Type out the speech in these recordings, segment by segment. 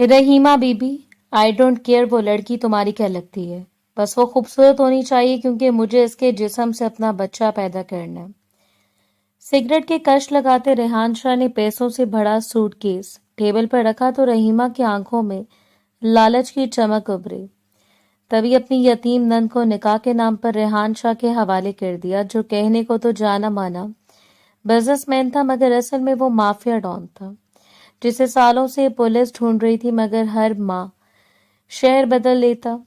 Rahima Bibi, I don't care वो लड़की तुम्हारी क्या लगती है, बस वो खूबसूरत होनी चाहिए क्योंकि मुझे इसके जिस्म से अपना बच्चा पैदा करना है। सिगरेट के कश लगाते रेहान शाह ने पैसों से भरा सूटकेस टेबल पर रखा तो रहीमा की आंखों में लालच की चमक उभरी। तभी अपनी यतीम नंद को निकाह के नाम पर रेहान शाह के हवाले कर दिया, जो कहने को तो जाना माना बिजनेसमैन था मगर असल में वो माफिया डॉन था, जिसे सालों से पुलिस ढूंढ रही थी मगर हर माह शहर बदल लेता।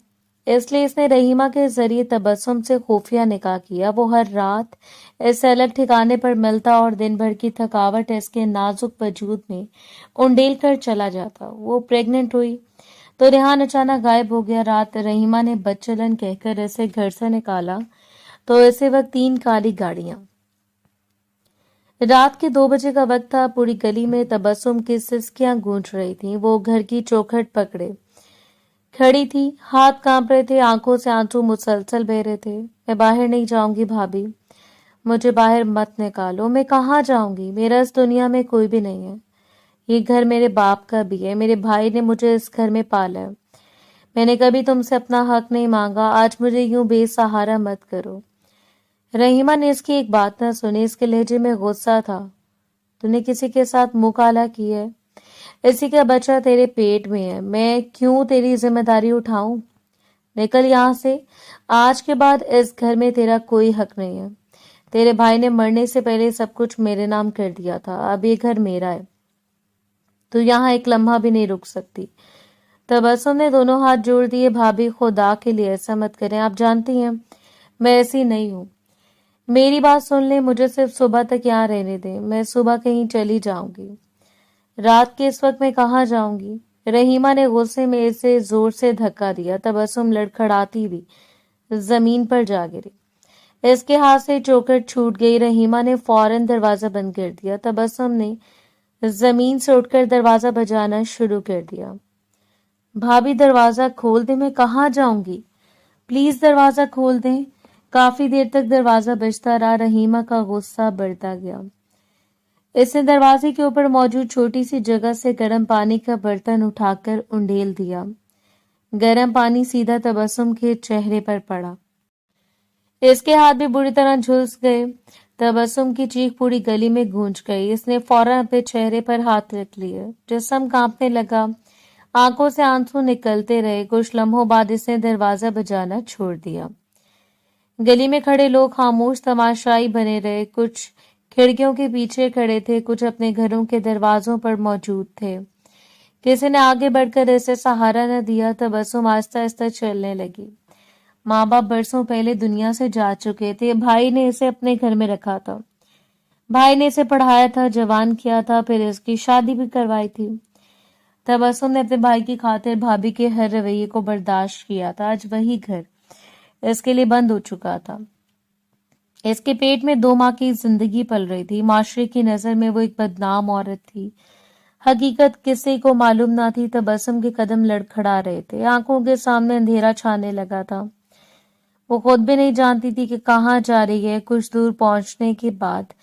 इसलिए इसने रहीमा के जरिए तबस्सुम से खुफिया निकाह किया। वो हर रात इस अलग ठिकाने पर मिलता और दिन भर की थकावट इसके नाजुक वजूद में उंडेल कर चला जाता। वो प्रेग्नेंट हुई तो रेहान अचानक गायब हो गया। रात रहीमा ने बच्चलन कहकर इसे घर से निकाला तो इसी वक्त 3 काली गाड़ियां। रात के 2 बजे का वक्त था। पूरी गली में तबस्सुम की सिसकियां गूंज रही थीं। वो घर की चौखट पकड़े खड़ी थी, हाथ कांप रहे थे, आंखों से आंसू मुसलसल बह रहे थे। मैं बाहर नहीं जाऊंगी भाभी, मुझे बाहर मत निकालो। मैं कहाँ जाऊंगी, मेरा इस दुनिया में कोई भी नहीं है। ये घर मेरे बाप का भी है, मेरे भाई ने मुझे इस घर में पाला है। मैंने कभी तुमसे अपना हक नहीं मांगा, आज मुझे यूं बेसहारा मत करो। रहीमा ने इसकी एक बात न सुनी। इसके लहजे में गुस्सा था। तूने किसी के साथ मुंह काला की है, इसी का बच्चा तेरे पेट में है, मैं क्यों तेरी जिम्मेदारी उठाऊं? निकल यहाँ से, आज के बाद इस घर में तेरा कोई हक नहीं है। तेरे भाई ने मरने से पहले सब कुछ मेरे नाम कर दिया था, अब ये घर मेरा है। तू यहाँ एक लम्हा भी नहीं रुक सकती। तबस्सुम ने दोनों हाथ जोड़ दिए। भाभी, खुदा के लिए ऐसा मत करें, आप जानती हैं मैं ऐसी नहीं हूँ। मेरी बात सुन ले, मुझे सिर्फ सुबह तक यहाँ रहने दें, मैं सुबह कहीं चली जाऊंगी। रात के इस वक्त मैं कहाँ जाऊंगी? रहीमा ने गुस्से में इसे जोर से धक्का दिया। तबस्सुम लड़खड़ाती हुई जमीन पर जा गिरी। इसके हाथ से चौखट छूट गई। रहीमा ने फौरन दरवाजा बंद कर दिया। तबस्सुम ने जमीन से उठकर दरवाजा बजाना शुरू कर दिया। भाभी, दरवाजा खोल दे, मैं कहाँ जाऊंगी? प्लीज दरवाजा खोल दें। काफी देर तक दरवाजा बजता रहा। रहीमा का गुस्सा बढ़ता गया। इसने दरवाजे के ऊपर मौजूद छोटी सी जगह से गर्म पानी का बर्तन उठाकर उंडेल दिया। गर्म पानी सीधा तबस्सुम के चेहरे पर पड़ा। इसके हाथ भी बुरी तरह झुलस गए। तबस्सुम की चीख पूरी गली में गूंज गई। इसने फौरन अपने चेहरे पर हाथ रख लिए। जिस्म कांपने लगा, आंखों से आंसू निकलते रहे। कुछ लम्हों बाद इसने दरवाजा बजाना छोड़ दिया। गली में खड़े लोग खामोश तमाशाई बने रहे। कुछ खिड़कियों के पीछे खड़े थे, कुछ अपने घरों के दरवाजों पर मौजूद थे। किसी ने आगे बढ़कर इसे सहारा न दिया। तबस्सुम आहिस्ता आहिस्ता चलने लगी। माँ बाप बरसों पहले दुनिया से जा चुके थे। भाई ने इसे अपने घर में रखा था। भाई ने इसे पढ़ाया था, जवान किया था, फिर इसकी शादी भी करवाई थी। तबस्सुम ने अपने भाई की खातिर भाभी के हर रवैये को बर्दाश्त किया था। आज वही घर इसके लिए बंद हो चुका था। इसके पेट में 2 माह की जिंदगी पल रही थी। माशरे की नजर में वो एक बदनाम औरत थी। हकीकत किसी को मालूम ना थी। तबस्सुम के कदम लड़खड़ा रहे थे। आंखों के सामने अंधेरा छाने लगा था। वो खुद भी नहीं जानती थी कि कहाँ जा रही है। कुछ दूर पहुंचने के बाद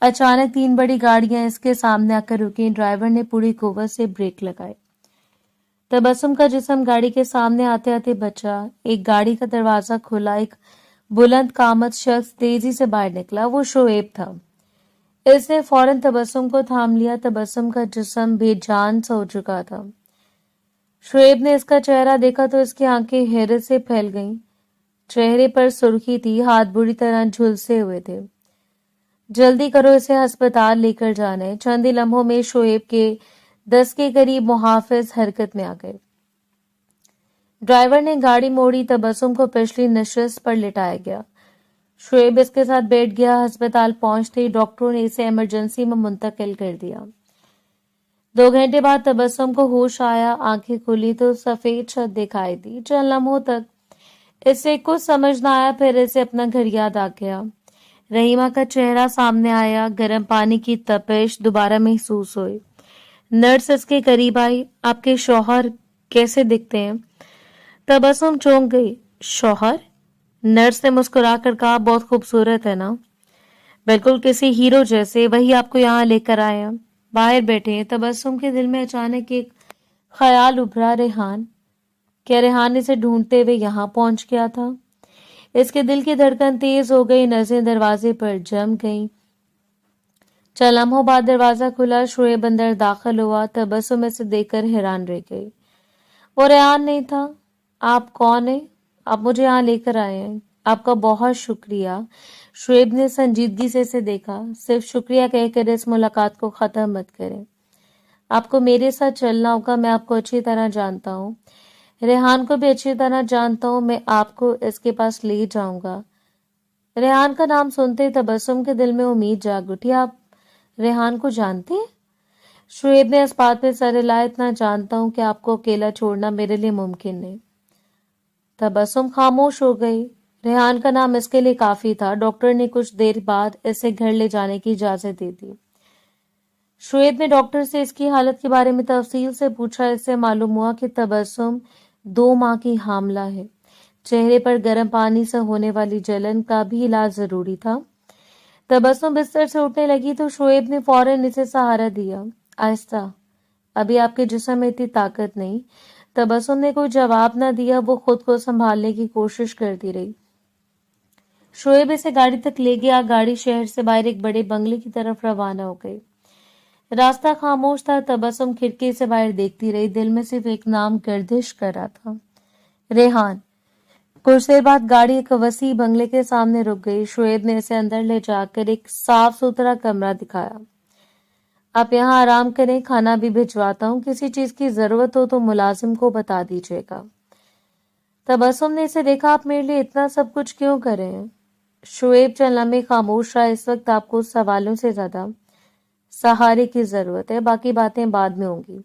अचानक 3 बड़ी गाड़ियां इसके सामने आकर रुकी। ड्राइवर ने पूरी कुव्वत से ब्रेक लगाए। तबस्सुम का जिस्म गाड़ी के सामने आते आते बचा। एक गाड़ी का दरवाजा खुला। एक बुलंद कामत शख्स तेजी से बाहर निकला। वो शोएब था। इसने फौरन तबस्सुम को थाम लिया। तबस्सुम का जिस्म बेजान सा हो चुका था। शोएब ने इसका चेहरा देखा तो इसकी आंखें हैरत से फैल गईं। चेहरे पर सुर्खी थी, हाथ बुरी तरह झुलसे हुए थे। जल्दी करो, इसे अस्पताल लेकर जाना है। चंद ही लम्हों में शोएब के 10 के करीब मुहाफिज हरकत में आ गए। ड्राइवर ने गाड़ी मोड़ी। तबस्सुम को पिछली नशिस्त पर लिटाया गया। शोएब इसके साथ बैठ गया। अस्पताल पहुंचते ही डॉक्टरों ने इसे इमरजेंसी में मुंतकिल कर दिया। 2 घंटे बाद तबस्सुम को होश आया। आंखें खुली तो सफेद छत दिखाई दी। चंद लम्हों तक इसे कुछ समझ न आया, फिर इसे अपना घर याद आ गया। रहीमा का चेहरा सामने आया। गर्म पानी की तपिश दोबारा महसूस हुई। नर्स इसके करीब आई। आपके शौहर कैसे दिखते हैं? तबस्सुम चौंक गई। शौहर? नर्स ने मुस्कुराकर कहा, बहुत खूबसूरत है ना, बिल्कुल किसी हीरो जैसे, वही आपको यहाँ लेकर आया। बाहर बैठे हैं। तबस्सुम के दिल में अचानक एक ख्याल उभरा रेहान। क्या रेहान इसे ढूंढते हुए यहाँ पहुंच गया था? इसके दिल की धड़कन तेज हो गई, नजरें दरवाजे पर जम गईं। चंद लम्हों बाद दरवाजा खुला, शोएब अंदर दाखिल हुआ। तबस्सुम इसे देखकर हैरान रह गई। वो रेहान नहीं था। आप कौन है? आप मुझे यहाँ लेकर आए हैं। आपका बहुत शुक्रिया। शोएब ने संजीदगी से इसे देखा। सिर्फ शुक्रिया कहकर इस मुलाकात को खत्म मत करें। आपको मेरे साथ चलना होगा। मैं आपको अच्छी तरह जानता हूँ, रेहान को भी अच्छी तरह जानता हूँ। मैं आपको इसके पास ले जाऊंगा। रेहान का नाम सुनते ही तबस्सुम के दिल में उम्मीद जाग उठी। आप रेहान को जानते हैं? शोएब ने इस बात पे सर हिलाया। इतना जानता हूँ कि आपको अकेला छोड़ना मेरे लिए मुमकिन नहीं। तबस्सुम खामोश हो गई। रेहान का नाम इसके लिए काफी था। डॉक्टर ने कुछ देर बाद इसे घर ले जाने की इजाजत दे दी। शोएब ने डॉक्टर से इसकी हालत के बारे में तफसील से पूछा। इससे मालूम हुआ कि तबस्सुम 2 माह की हामला है। चेहरे पर गर्म पानी से होने वाली जलन का भी इलाज जरूरी था। तबस्सुम बिस्तर से उठने लगी तो शोएब ने फौरन इसे सहारा दिया। आहिस्ता, अभी आपके जिस्म में इतनी ताकत नहीं। तबस्सुम ने कोई जवाब न दिया। वो खुद को संभालने की कोशिश करती रही। शोएब इसे गाड़ी तक ले गया। गाड़ी शहर से बाहर एक बड़े बंगले की तरफ रवाना हो गई। रास्ता खामोश था। तबस्सुम खिड़की से बाहर देखती रही। दिल में सिर्फ एक नाम गर्दिश कर रहा था, रेहान। कुछ देर बाद गाड़ी एक वसी बंगले के सामने रुक गई। शोएब ने इसे अंदर ले जाकर एक साफ सुथरा कमरा दिखाया। आप यहाँ आराम करें, खाना भी भिजवाता हूँ। किसी चीज की जरूरत हो तो मुलाजिम को बता दीजिएगा। तबस्सुम ने इसे देखा। आप मेरे लिए इतना सब कुछ क्यों कर रहे हैं? शोएब चंद लम्हे खामोश रहा। इस वक्त आपको सवालों से ज्यादा सहारे की जरूरत है। बाकी बातें बाद में होंगी।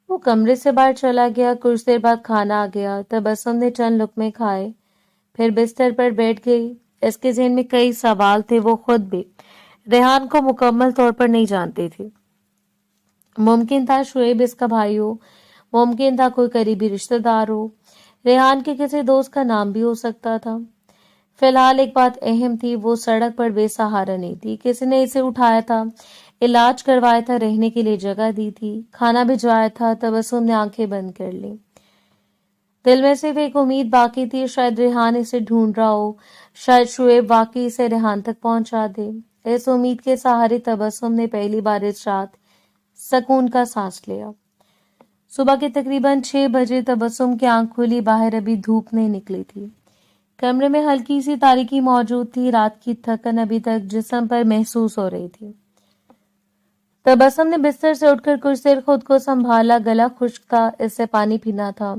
वो कमरे से बाहर चला गया। कुछ देर बाद खाना आ गया। तबस्सुम ने चंद लुकमे खाए, फिर बिस्तर पर बैठ गई। इसके ज़हन में कई सवाल थे। वो खुद भी रेहान को मुकम्मल तौर पर नहीं जानती थी। मुमकिन था शोएब इसका भाई हो, मुमकिन था कोई करीबी रिश्तेदार हो, रेहान के किसी दोस्त का नाम भी हो सकता था। फिलहाल एक बात अहम थी, वो सड़क पर बेसहारा नहीं थी। किसी ने इसे उठाया था, इलाज करवाया था, रहने के लिए जगह दी थी, खाना भिजवाया था। तबस्सुम ने आंखें बंद कर ली। दिल में सिर्फ एक उम्मीद बाकी थी, शायद रेहान इसे ढूंढ रहा हो, शायद शोएब वाकई इसे रेहान तक पहुंचा दे। इस उम्मीद के सहारे तबस्सुम ने पहली बार इस रात सुकून का सांस लिया। सुबह के तकरीबन 6 बजे तबस्सुम की आंख खुली। बाहर अभी धूप नहीं निकली थी। कमरे में हल्की सी तारीकी मौजूद थी। रात की थकन अभी तक जिस्म पर महसूस हो रही थी। तबस्सुम ने बिस्तर से उठकर कुछ देर खुद को संभाला। गला खुश्क था, इससे पानी पीना था।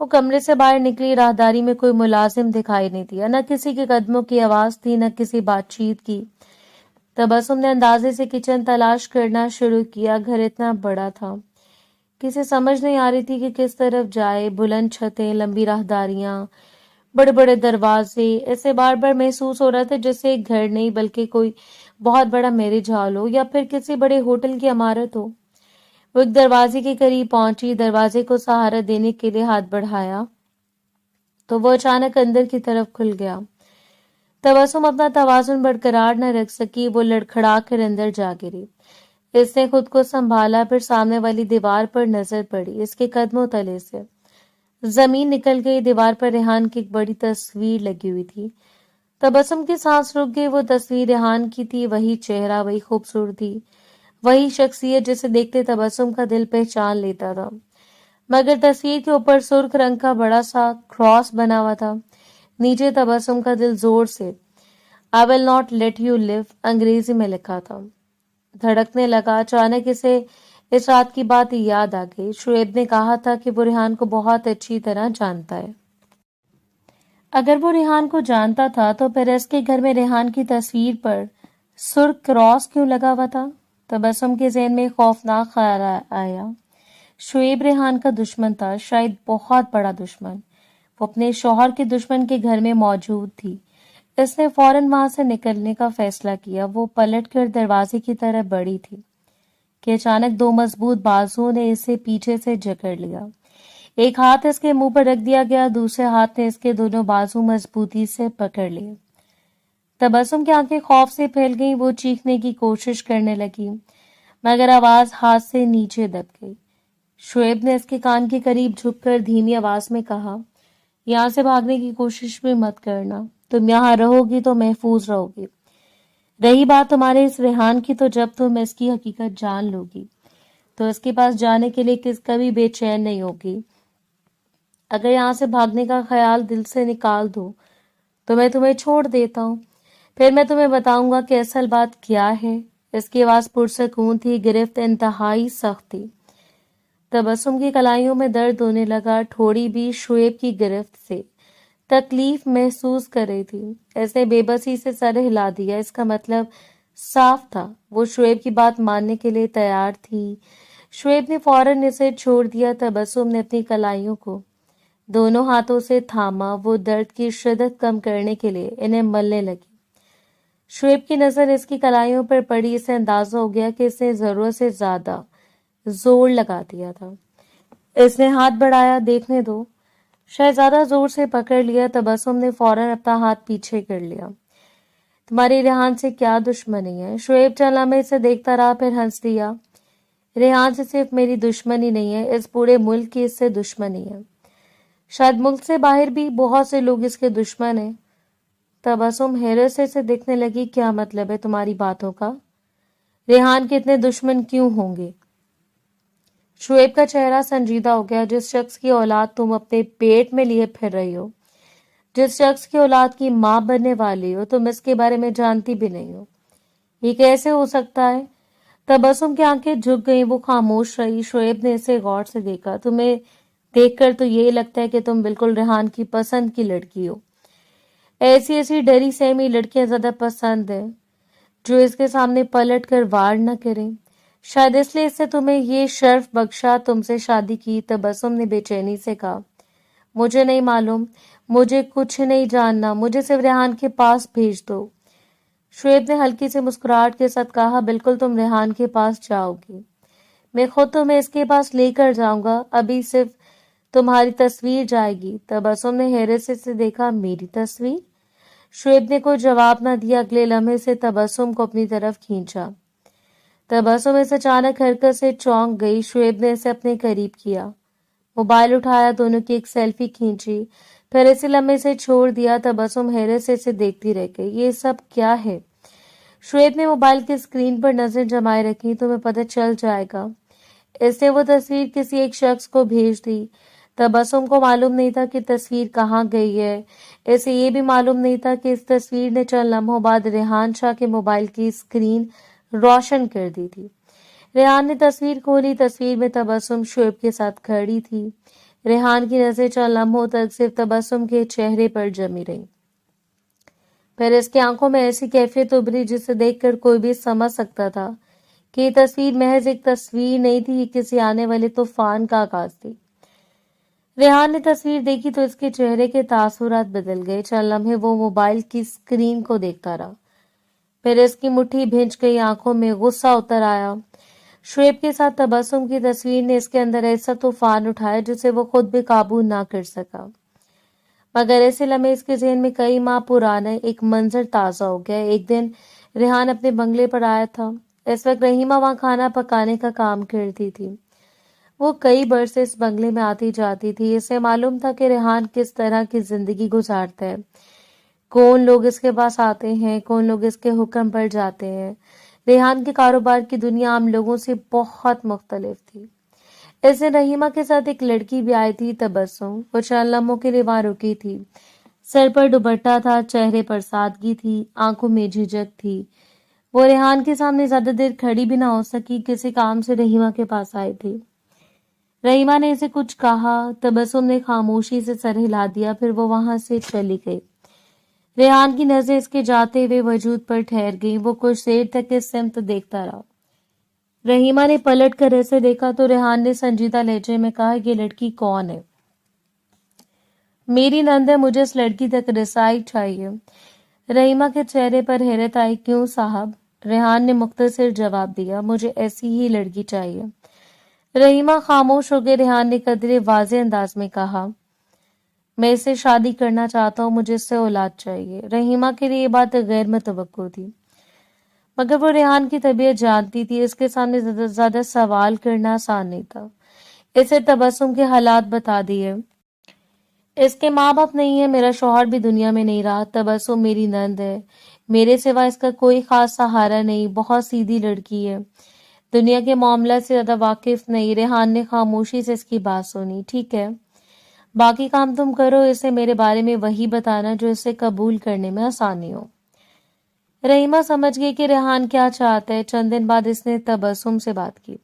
वो कमरे से बाहर निकली। राहदारी में कोई मुलाजिम दिखाई नहीं दिया। न किसी के कदमों की आवाज थी, न किसी बातचीत की। तबस्सुम ने अंदाजे से किचन तलाश करना शुरू किया। घर इतना बड़ा था, किसे समझ नहीं आ रही थी कि किस तरफ जाए। बुलंद छतें, लंबी राहदारियां, बड़े बड़े दरवाजे। ऐसे बार बार महसूस हो रहा था जैसे एक घर नहीं बल्कि कोई बहुत बड़ा मैरिज हॉल हो या फिर किसी बड़े होटल की इमारत हो। वो एक दरवाजे के करीब पहुंची। दरवाजे को सहारा देने के लिए हाथ बढ़ाया तो वो अचानक अंदर की तरफ खुल गया। तबस्सुम अपना तवाज़ुन बरकरार न रख सकी। वो लड़खड़ा कर अंदर जा गिरी। इसने खुद को संभाला, फिर सामने वाली दीवार पर नजर पड़ी। इसके कदमों तले से जमीन निकल गई। दीवार पर रेहान की एक बड़ी तस्वीर लगी हुई थी। तबस्सुम की सांस रुक गई। वो तस्वीर रेहान की थी। वही चेहरा, वही खूबसूरती, वही शख्सियत जिसे देखते तबस्सुम का दिल पहचान लेता था। मगर तस्वीर के ऊपर सुर्ख रंग का बड़ा सा क्रॉस बना हुआ था। नीचे तबस्सुम का दिल जोर से I will not let you live अंग्रेजी में लिखा था। धड़कने लगा। अचानक इसे इस रात की बात याद आ गई। शोएब ने कहा था कि वो रेहान को बहुत अच्छी तरह जानता है। अगर वो रेहान को जानता था तो पेरेस के घर में रेहान की तस्वीर पर सुर्ख क्रॉस क्यों लगा हुआ था? तबस्सुम के ज़हन में खौफनाक ख्याल आया। शोएब रेहान का दुश्मन था, शायद बहुत बड़ा दुश्मन। वो अपने शौहर के दुश्मन के घर में मौजूद थी। इसने फौरन वहां से निकलने का फैसला किया। वो पलटकर दरवाजे की तरफ बढ़ी थी कि अचानक 2 मजबूत बाजुओं ने इसे पीछे से जकड़ लिया। एक हाथ इसके मुंह पर रख दिया गया, दूसरे हाथ ने इसके दोनों बाजू मजबूती से पकड़ लिए। तबस्सुम की आंखें खौफ से फैल गईं। वो चीखने की कोशिश करने लगी मगर आवाज हाथ से नीचे दब गई। शुएब ने इसके कान के करीब झुककर धीमी आवाज में कहा, यहाँ से भागने की कोशिश भी मत करना, तुम यहाँ रहोगी तो महफूज रहोगी। रही बात तुम्हारे इस रेहान की, तो जब तुम इसकी हकीकत जान लोगी तो इसके पास जाने के लिए कभी बेचैन नहीं होगी। अगर यहाँ से भागने का ख्याल दिल से निकाल दो तो मैं तुम्हें छोड़ देता हूँ, फिर मैं तुम्हें बताऊंगा कि असल बात क्या है। इसकी आवाज पुरसकून थी, गिरफ्त इंतहाई सख्त थी। तबस्सुम की कलाइयों में दर्द होने लगा। ठोड़ी भी शुएब की गिरफ्त से तकलीफ महसूस कर रही थी। ऐसे बेबसी से सर हिला दिया। इसका मतलब साफ था, वो शुएब की बात मानने के लिए तैयार थी। शुएब ने फौरन इसे छोड़ दिया। तबस्सुम ने अपनी कलाइयों को दोनों हाथों से थामा। वो दर्द की शिद्दत कम करने के लिए इन्हें मलने लगी। शुएब की नजर इसकी कलाइयों पर पड़ी। इसे अंदाजा हो गया कि इसने जरूरत से ज्यादा जोर लगा दिया था। इसने हाथ बढ़ाया, देखने दो। शहजादा जोर से पकड़ लिया। तबस्सुम ने फौरन अपना हाथ पीछे कर लिया। तुम्हारी रेहान से क्या दुश्मनी है? शुएब चंद लम्हे से देखता रहा, फिर हंस दिया। रेहान से सिर्फ मेरी दुश्मनी नहीं है, इस पूरे मुल्क की इससे दुश्मनी है। शायद मुल्क से बाहर भी बहुत से लोग इसके दुश्मन हैं। तबस्सुम हैरत से इसे देखने लगी। क्या मतलब है तुम्हारी बातों का? रेहान के इतने दुश्मन क्यों होंगे? शुएब का चेहरा संजीदा हो गया। जिस शख्स की औलाद तुम अपने पेट में लिए फिर रही हो, जिस शख्स की औलाद की माँ बनने वाली हो, तुम इसके बारे में जानती भी नहीं हो। ये कैसे हो सकता है? तबस्सुम की आंखें झुक गईं। वो खामोश रही। शुएब ने इसे गौर से देखा। तुम्हें देखकर तो ये लगता है कि तुम बिल्कुल रेहान की पसंद की लड़की हो। ऐसी ऐसी डरी सहमी लड़कियां ज्यादा पसंद है जो इसके सामने पलट कर वार न करें। शायद इसलिए इससे तुम्हें ये शर्फ बख्शा, तुमसे शादी की। तबस्सुम ने बेचैनी से कहा, मुझे नहीं मालूम, मुझे कुछ नहीं जानना, मुझे सिर्फ रेहान के पास भेज दो। शुएब ने हल्की से मुस्कुराहट के साथ कहा, बिल्कुल तुम रेहान के पास जाओगी, मैं खुद तुम्हें इसके पास लेकर जाऊंगा। अभी सिर्फ तुम्हारी तस्वीर जाएगी। तबस्सुम ने हैरत से देखा, मेरी तस्वीर? शुएब ने कोई जवाब न दिया। अगले लम्हे से तबस्सुम को अपनी तरफ खींचा। तबस्सुम इस अचानक हरकत से चौंक गई। शुएब ने इसे अपने करीब किया, मोबाइल उठाया, दोनों की एक सेल्फी खींची, फिर इसी लम्हे से छोड़ दिया। तबस्सुम हैरत से इसे देखती रह गई। ये सब क्या है? शुएब ने मोबाइल की स्क्रीन पर नजर जमाए रखी। तुम्हें पता चल जाएगा। इसने वो तस्वीर किसी एक शख्स को भेज दी। तबस्सुम को मालूम नहीं था कि तस्वीर कहाँ गई है। इसे ये भी मालूम नहीं था कि इस तस्वीर ने चंद लम्हों बाद रेहान शाह के मोबाइल की स्क्रीन रोशन कर दी थी। रेहान ने तस्वीर खोली। तस्वीर में तबस्सुम शुएब के साथ खड़ी थी। रेहान की नजर चंद लम्हों तक सिर्फ तबस्सुम के चेहरे पर जमी रही। फिर इसकी आंखों में ऐसी कैफियत उभरी जिसे देखकर कोई भी समझ सकता था कि ये तस्वीर महज एक तस्वीर नहीं थी, ये किसी आने वाले तूफान का आगाज थी। रेहान ने तस्वीर देखी तो इसके चेहरे के तासुरात बदल गए। चंद लम्हे वो मोबाइल की स्क्रीन को देखता रहा, फिर इसकी मुट्ठी भिंच गई, आंखों में गुस्सा उतर आया। शुएब के साथ तबस्सुम की तस्वीर ने इसके अंदर ऐसा तूफान उठाया जिसे वो खुद भी काबू ना कर सका। मगर ऐसे लम्हे इसके ज़हन में कई माह पुराना एक मंजर ताज़ा हो गया। एक दिन रेहान अपने बंगले पर आया था। इस वक्त रहीमा वहां खाना पकाने का काम करती थी। वो कई बरस से इस बंगले में आती जाती थी। इसे मालूम था कि रेहान किस तरह की जिंदगी गुजारता है, कौन लोग इसके पास आते हैं, कौन लोग इसके हुक्म पर जाते हैं। रेहान के कारोबार की दुनिया आम लोगों से बहुत मुख्तलिफ थी। इस दिन रहीमा के साथ एक लड़की भी आई थी, तबस्सुम। वो चंद लम्हों के लिए वहां रुकी थी। सर पर दुपट्टा था, चेहरे पर सादगी थी, आंखों में झिझक थी। वो रेहान के सामने ज्यादा देर खड़ी भी ना हो सकी। किसी काम से रहीमा के पास आई थी। रहीमा ने इसे कुछ कहा। तबस्सुम ने खामोशी से सर हिला दिया, फिर वो वहां से चली गई। रेहान की नजर इसके जाते हुए वजूद पर ठहर गई। वो कुछ देर तक इस सिमत देखता रहा। रहीमा ने पलट कर ऐसे देखा तो रेहान ने संजीदा लहजे में कहा, ये लड़की कौन है? मेरी नंद है, मुझे इस लड़की तक रसाई चाहिए। रहीमा के चेहरे पर हैरत आई। क्यों साहब? रेहान ने मुख्तसर जवाब दिया, मुझे ऐसी ही लड़की चाहिए। रहीमा खामोश हो गई। रेहान ने कदरे वाज़े अंदाज में कहा, मैं इससे शादी करना चाहता हूँ, मुझे इससे औलाद चाहिए। रहीमा के लिए ये बात गैर मुतवक्को थी, मगर वो रेहान की तबीयत जानती थी। इसके सामने ज्यादा सवाल करना आसान नहीं था। इसे तबस्सुम के हालात बता दिए। इसके माँ बाप नहीं है, मेरा शौहर भी दुनिया में नहीं रहा। तबस्सुम मेरी नंद है, मेरे सिवा इसका कोई खास सहारा नहीं। बहुत सीधी लड़की है, दुनिया के मामला से ज्यादा वाकिफ नहीं। रेहान ने खामोशी से इसकी बात सुनी। ठीक है, बाकी काम तुम करो, इसे मेरे बारे में वही बताना जो इसे कबूल करने में आसानी हो। रहीमा समझ गई कि रेहान क्या चाहता है। चंद दिन बाद इसने तबस्सुम से बात की।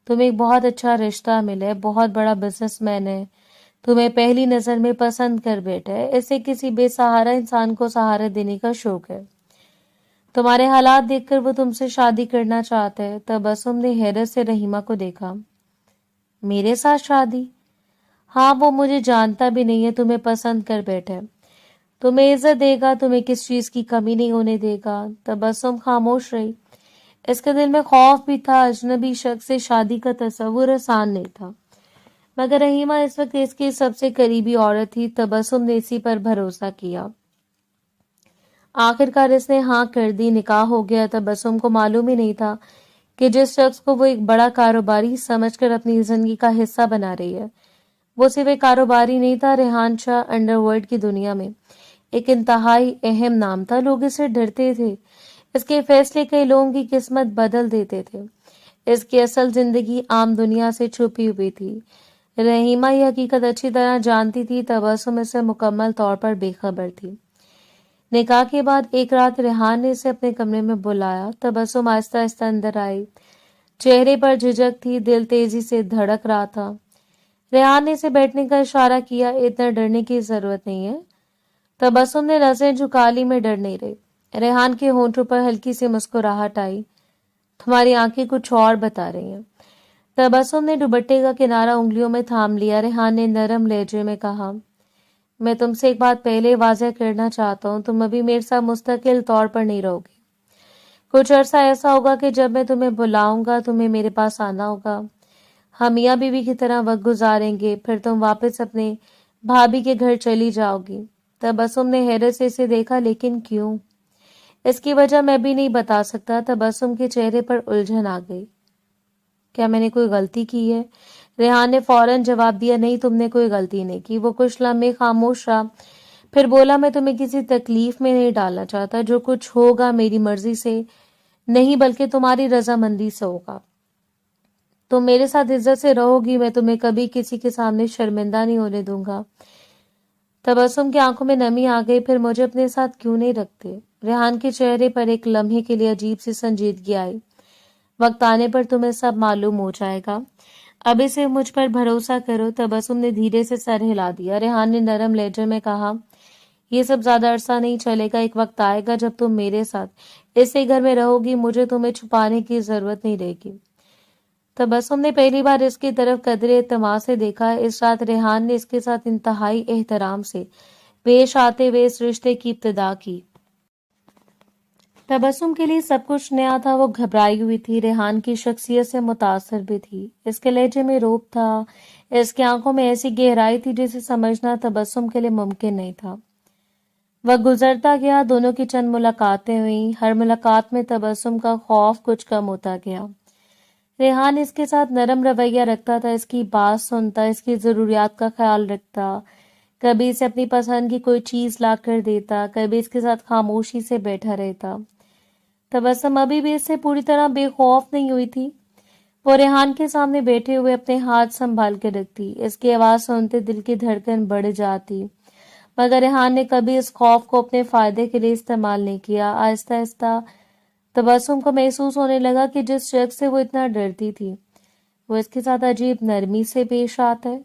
तुम्हें एक बहुत अच्छा रिश्ता मिला है, बहुत बड़ा बिजनेसमैन है, तुम्हें पहली नजर में पसंद कर बैठा है। इसे किसी बेसहारा इंसान को सहारा देने का शौक है। तुम्हारे हालात देखकर वो तुमसे शादी करना चाहता है। तबस्सुम ने हैरत से रहीमा को देखा। मेरे साथ शादी? हाँ, वो मुझे जानता भी नहीं है, तुम्हें पसंद कर बैठा है। तुम्हें इज्जत देगा, तुम्हें किस चीज की कमी नहीं होने देगा। तबस्सुम खामोश रही। इसके दिल में खौफ भी था। अजनबी शख्स से शादी का तस्वुर आसान नहीं था, मगर रहीमा इस वक्त इसकी सबसे करीबी औरत थी। तबस्सुम ने इसी पर भरोसा किया। आखिरकार इसने हाँ कर दी, निकाह हो गया। तबस्सुम को मालूम ही नहीं था कि जिस शख्स को वो एक बड़ा कारोबारी समझकर अपनी जिंदगी का हिस्सा बना रही है, वो सिर्फ एक कारोबारी नहीं था, रेहान शाह अंडरवर्ल्ड की दुनिया में एक इंतहाई अहम नाम था। लोग इसे डरते थे, इसके फैसले कई लोगों की किस्मत बदल देते थे। इसकी असल जिंदगी आम दुनिया से छुपी हुई थी। रहीमा ये हकीकत अच्छी तरह जानती थी। तबस्सुम इससे मुकम्मल तौर पर बेखबर थी। निकाह के बाद एक रात रेहान ने इसे अपने कमरे में बुलाया। तबस्सुम आहिस्ता आहिस्ता अंदर आई। चेहरे पर झिझक थी, दिल तेजी से धड़क रहा था। रेहान ने इसे बैठने का इशारा किया। इतना डरने की जरूरत नहीं है। तबस्सुम ने नजरें झुका ली। मैं डर नहीं रही। रेहान के होंठों पर हल्की सी मुस्कुराहट आई। तुम्हारी आंखें कुछ और बता रही हैं। तबस्सुम ने दुपट्टे का किनारा उंगलियों में थाम लिया। रेहान ने नरम लहजे में कहा, मैं तुमसे एक बात पहले वाज़ेह करना चाहता हूँ, तुम अभी मेरे साथ मुस्तकिल तौर पर नहीं रहोगे। कुछ अरसा ऐसा होगा कि जब मैं तुम्हें बुलाऊंगा तुम्हें मेरे पास आना होगा। हम मियाँ बीवी की तरह वक्त गुजारेंगे, फिर तुम वापस अपने भाभी के घर चली जाओगी। तबस्सुम ने हैरत से इसे देखा। लेकिन क्यों? इसकी वजह मैं भी नहीं बता सकता। तबस्सुम के चेहरे पर उलझन आ गई। क्या मैंने कोई गलती की है? रेहान ने फौरन जवाब दिया, नहीं, तुमने कोई गलती नहीं की। वो कुछ लम्हे खामोश रहा, फिर बोला, मैं तुम्हें किसी तकलीफ में नहीं डालना चाहता। जो कुछ होगा मेरी मर्जी से नहीं बल्कि तुम्हारी रजामंदी से होगा। तुम मेरे साथ इज्जत से रहोगी, मैं तुम्हें कभी किसी के सामने शर्मिंदा नहीं होने दूंगा। तबस्सुम की आंखों में नमी आ गई। फिर मुझे अपने साथ क्यों नहीं रखते? रेहान के चेहरे पर एक लम्हे के लिए अजीब सी संजीदगी आई। वक्त आने पर तुम्हें सब मालूम हो जाएगा, अभी से मुझ पर भरोसा करो। तबस्सुम ने धीरे से सर हिला दिया। रेहान ने नरम लहजे में कहा, ये सब ज्यादा अरसा नहीं चलेगा। एक वक्त आएगा जब तुम मेरे साथ इसी घर में रहोगी, मुझे तुम्हें छुपाने की जरूरत नहीं रहेगी। तबस्सुम ने पहली बार इसकी तरफ कदरे एतमाद से देखा। इस रात रेहान ने इसके साथ इंतहाई एहतराम से पेश आते हुए इस रिश्ते की इब्तिदा की। तबस्सुम के लिए सब कुछ नया था। वो घबराई हुई थी, रेहान की शख्सियत से मुतासर भी थी। इसके लहजे में रोब था, इसकी आंखों में ऐसी गहराई थी जिसे समझना तबस्सुम के लिए मुमकिन नहीं था। वह गुजरता गया, दोनों की चंद मुलाकातें हुई। हर मुलाकात में तबस्सुम का खौफ कुछ कम होता गया। रेहान इसके साथ नरम रवैया रखता था, इसकी बात सुनता, इसकी जरूरियात का ख्याल रखता। कभी इसे अपनी पसंद की कोई चीज ला कर देता, कभी इसके साथ खामोशी से बैठा रहता। तबस्सुम अभी भी इससे पूरी तरह बेखौफ नहीं हुई थी। वो रेहान के सामने बैठे हुए अपने हाथ संभाल के रखती। इसकी आवाज सुनते दिल की धड़कन बढ़ जाती, मगर रेहान ने कभी इस खौफ को अपने फायदे के लिए इस्तेमाल नहीं किया। आहिस्ता आहिस्ता तबस्सुम को महसूस होने लगा कि जिस शख्स से वो इतना डरती थी वो इसके साथ अजीब नरमी से पेश आता है।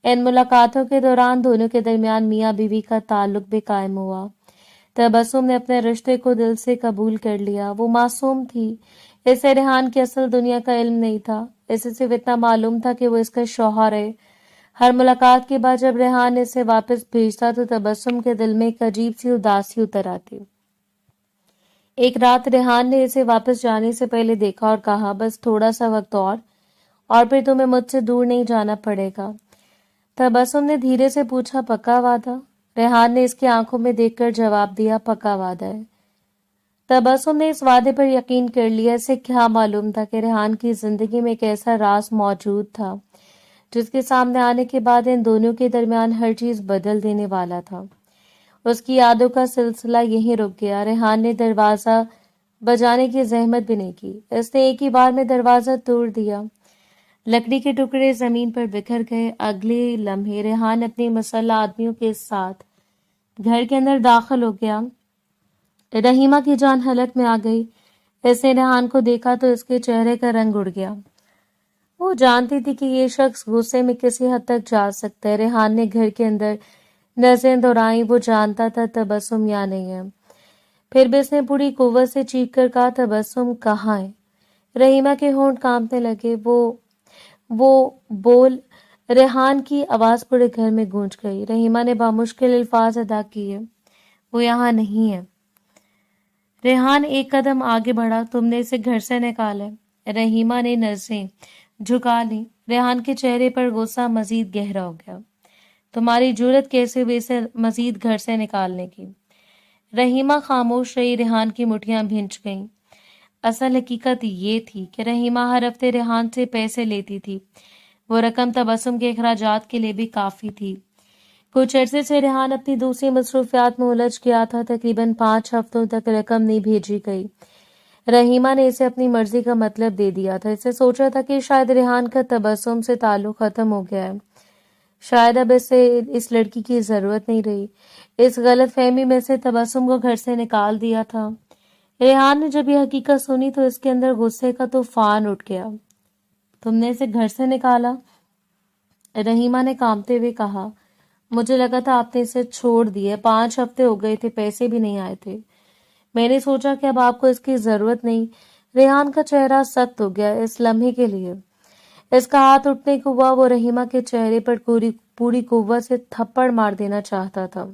इन मुलाकातों के दौरान दोनों के दरमियान मियाँ बीवी का ताल्लुक भी कायम हुआ। तबस्सुम ने अपने रिश्ते को दिल से कबूल कर लिया। वो मासूम थी, इसे रेहान की असल दुनिया का इल्म नहीं था। इसे सिर्फ इतना मालूम था कि वो इसका शौहर है। हर मुलाकात के बाद जब रेहान इसे वापस भेजता तो तबस्सुम के दिल में एक अजीब सी उदासी उतर आती। एक रात रेहान ने इसे वापस जाने से पहले देखा और कहा, बस थोड़ा सा वक्त और फिर तुम्हें मुझसे दूर नहीं जाना पड़ेगा। तबस्सुम ने धीरे से पूछा, पक्का वादा? रेहान ने इसकी आंखों में देखकर जवाब दिया, पक्का वादा है। तबस्सुम ने इस वादे पर यकीन कर लिया। इसे क्या मालूम था कि रेहान की जिंदगी में एक ऐसा राज मौजूद था جس کے سامنے آنے کے بعد ان دونوں کے درمیان ہر چیز بدل دینے والا تھا۔ اس کی یادوں کا سلسلہ یہیں رک گیا۔ ریحان نے دروازہ بجانے کی زحمت بھی نہیں کی، اس نے ایک ہی بار میں دروازہ توڑ دیا۔ لکڑی کے ٹکڑے زمین پر بکھر گئے۔ اگلے لمحے ریحان اپنے مسلح آدمیوں کے ساتھ گھر کے اندر داخل ہو گیا۔ رحیمہ کی جان حلق میں آ گئی۔ اس نے ریحان کو دیکھا تو اس کے چہرے کا رنگ اڑ گیا۔ وہ جانتی تھی کہ یہ شخص غصے میں کسی حد تک جا سکتا ہے۔ ریحان نے گھر کے اندر نظریں دوڑائیں، وہ جانتا تھا تبسم یہاں نہیں ہے۔ پھر بھی اس نے پوری قوت سے چیخ کر کہا، تبسم کہاں ہے؟ رحیمہ کے ہونٹ کانپنے لگے۔ وہ بول۔ ریحان کی آواز پورے گھر میں گونج گئی۔ رحیمہ نے بامشکل الفاظ ادا کیے، وہ یہاں نہیں ہے۔ ریحان ایک قدم آگے بڑھا، تم نے اسے گھر سے نکالا ہے؟ رحیمہ نے نظریں جھکا لی۔ ریحان کے چہرے پر غصہ مزید گہرا ہو گیا۔ تمہاری جرأت کیسے ہوئی اسے مزید گھر سے نکالنے کی؟ رحیمہ خاموش رہی۔ ریحان کی مٹھیاں بھنج گئیں۔ اصل حقیقت یہ تھی کہ رحیمہ ہر ہفتے ریحان سے پیسے لیتی تھی۔ وہ رقم تبسم کے اخراجات کے لیے بھی کافی تھی۔ کچھ عرصے سے ریحان اپنی دوسری مصروفیات میں الجھ گیا تھا۔ تقریباً 5 ہفتوں تک رقم نہیں بھیجی گئی۔ رحیمہ نے اسے اپنی مرضی کا مطلب دے دیا تھا۔ اسے سوچا تھا کہ شاید ریحان کا تبسم سے تعلق ختم ہو گیا ہے، شاید اب اسے اس لڑکی کی ضرورت نہیں رہی۔ اس غلط فہمی میں سے تبسم کو گھر سے نکال دیا تھا۔ ریحان نے جب یہ حقیقت سنی تو اس کے اندر غصے کا طوفان اٹھ گیا۔ تم نے اسے گھر سے نکالا؟ رحیمہ نے کانپتے ہوئے کہا، مجھے لگا تھا آپ نے اسے چھوڑ دیا۔ 5 ہفتے ہو گئے تھے، پیسے بھی نہیں آئے تھے۔ میں نے سوچا کہ اب آپ کو اس کی ضرورت نہیں۔ ریحان کا چہرہ سخت ہو گیا اس لمحے کے لیے۔ اس کا ہاتھ اٹھنے کو ہوا، وہ رحیمہ کے چہرے پر پوری قوت سے تھپڑ مار دینا چاہتا تھا،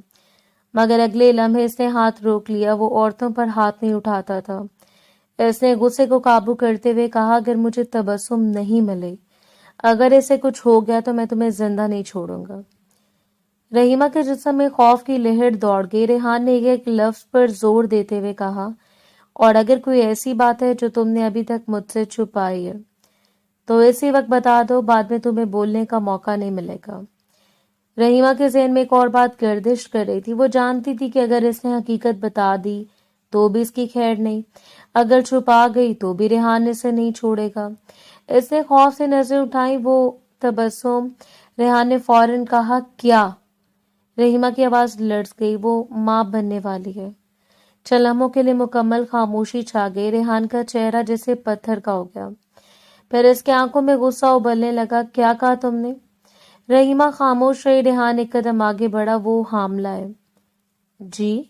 مگر اگلے لمحے اس نے ہاتھ روک لیا۔ وہ عورتوں پر ہاتھ نہیں اٹھاتا تھا۔ اس نے غصے کو قابو کرتے ہوئے کہا، اگر مجھے تبسم نہیں ملے، اگر اسے کچھ ہو گیا تو میں تمہیں زندہ نہیں چھوڑوں گا۔ رحیمہ کے جسم میں خوف کی لہر دوڑ گئی۔ ریحان نے ایک لفظ پر زور دیتے ہوئے کہا، اور اگر کوئی ایسی بات ہے جو تم نے ابھی تک مجھ سے چھپائی ہے تو اسی وقت بتا دو، بعد میں تمہیں بولنے کا موقع نہیں ملے گا۔ رحیمہ کے ذہن میں ایک اور بات گردش کر رہی تھی۔ وہ جانتی تھی کہ اگر اس نے حقیقت بتا دی تو بھی اس کی خیر نہیں، اگر چھپا گئی تو بھی ریحان اسے نہیں چھوڑے گا۔ اس نے خوف سے نظریں اٹھائیں، وہ تبسم۔ ریحان نے فوراً کہا، کیا؟ رحیمہ کی آواز لرز گئی، وہ ماں بننے والی ہے۔ چند لمحوں کے لیے مکمل خاموشی چھا گئی۔ ریحان کا چہرہ جیسے پتھر کا ہو گیا، پھر اس کی آنکھوں میں غصہ ابلنے لگا۔ کیا کہا تم نے؟ رحیمہ خاموش رہی۔ ریحان ایک قدم آگے بڑھا، وہ حاملہ ہے۔ جی؟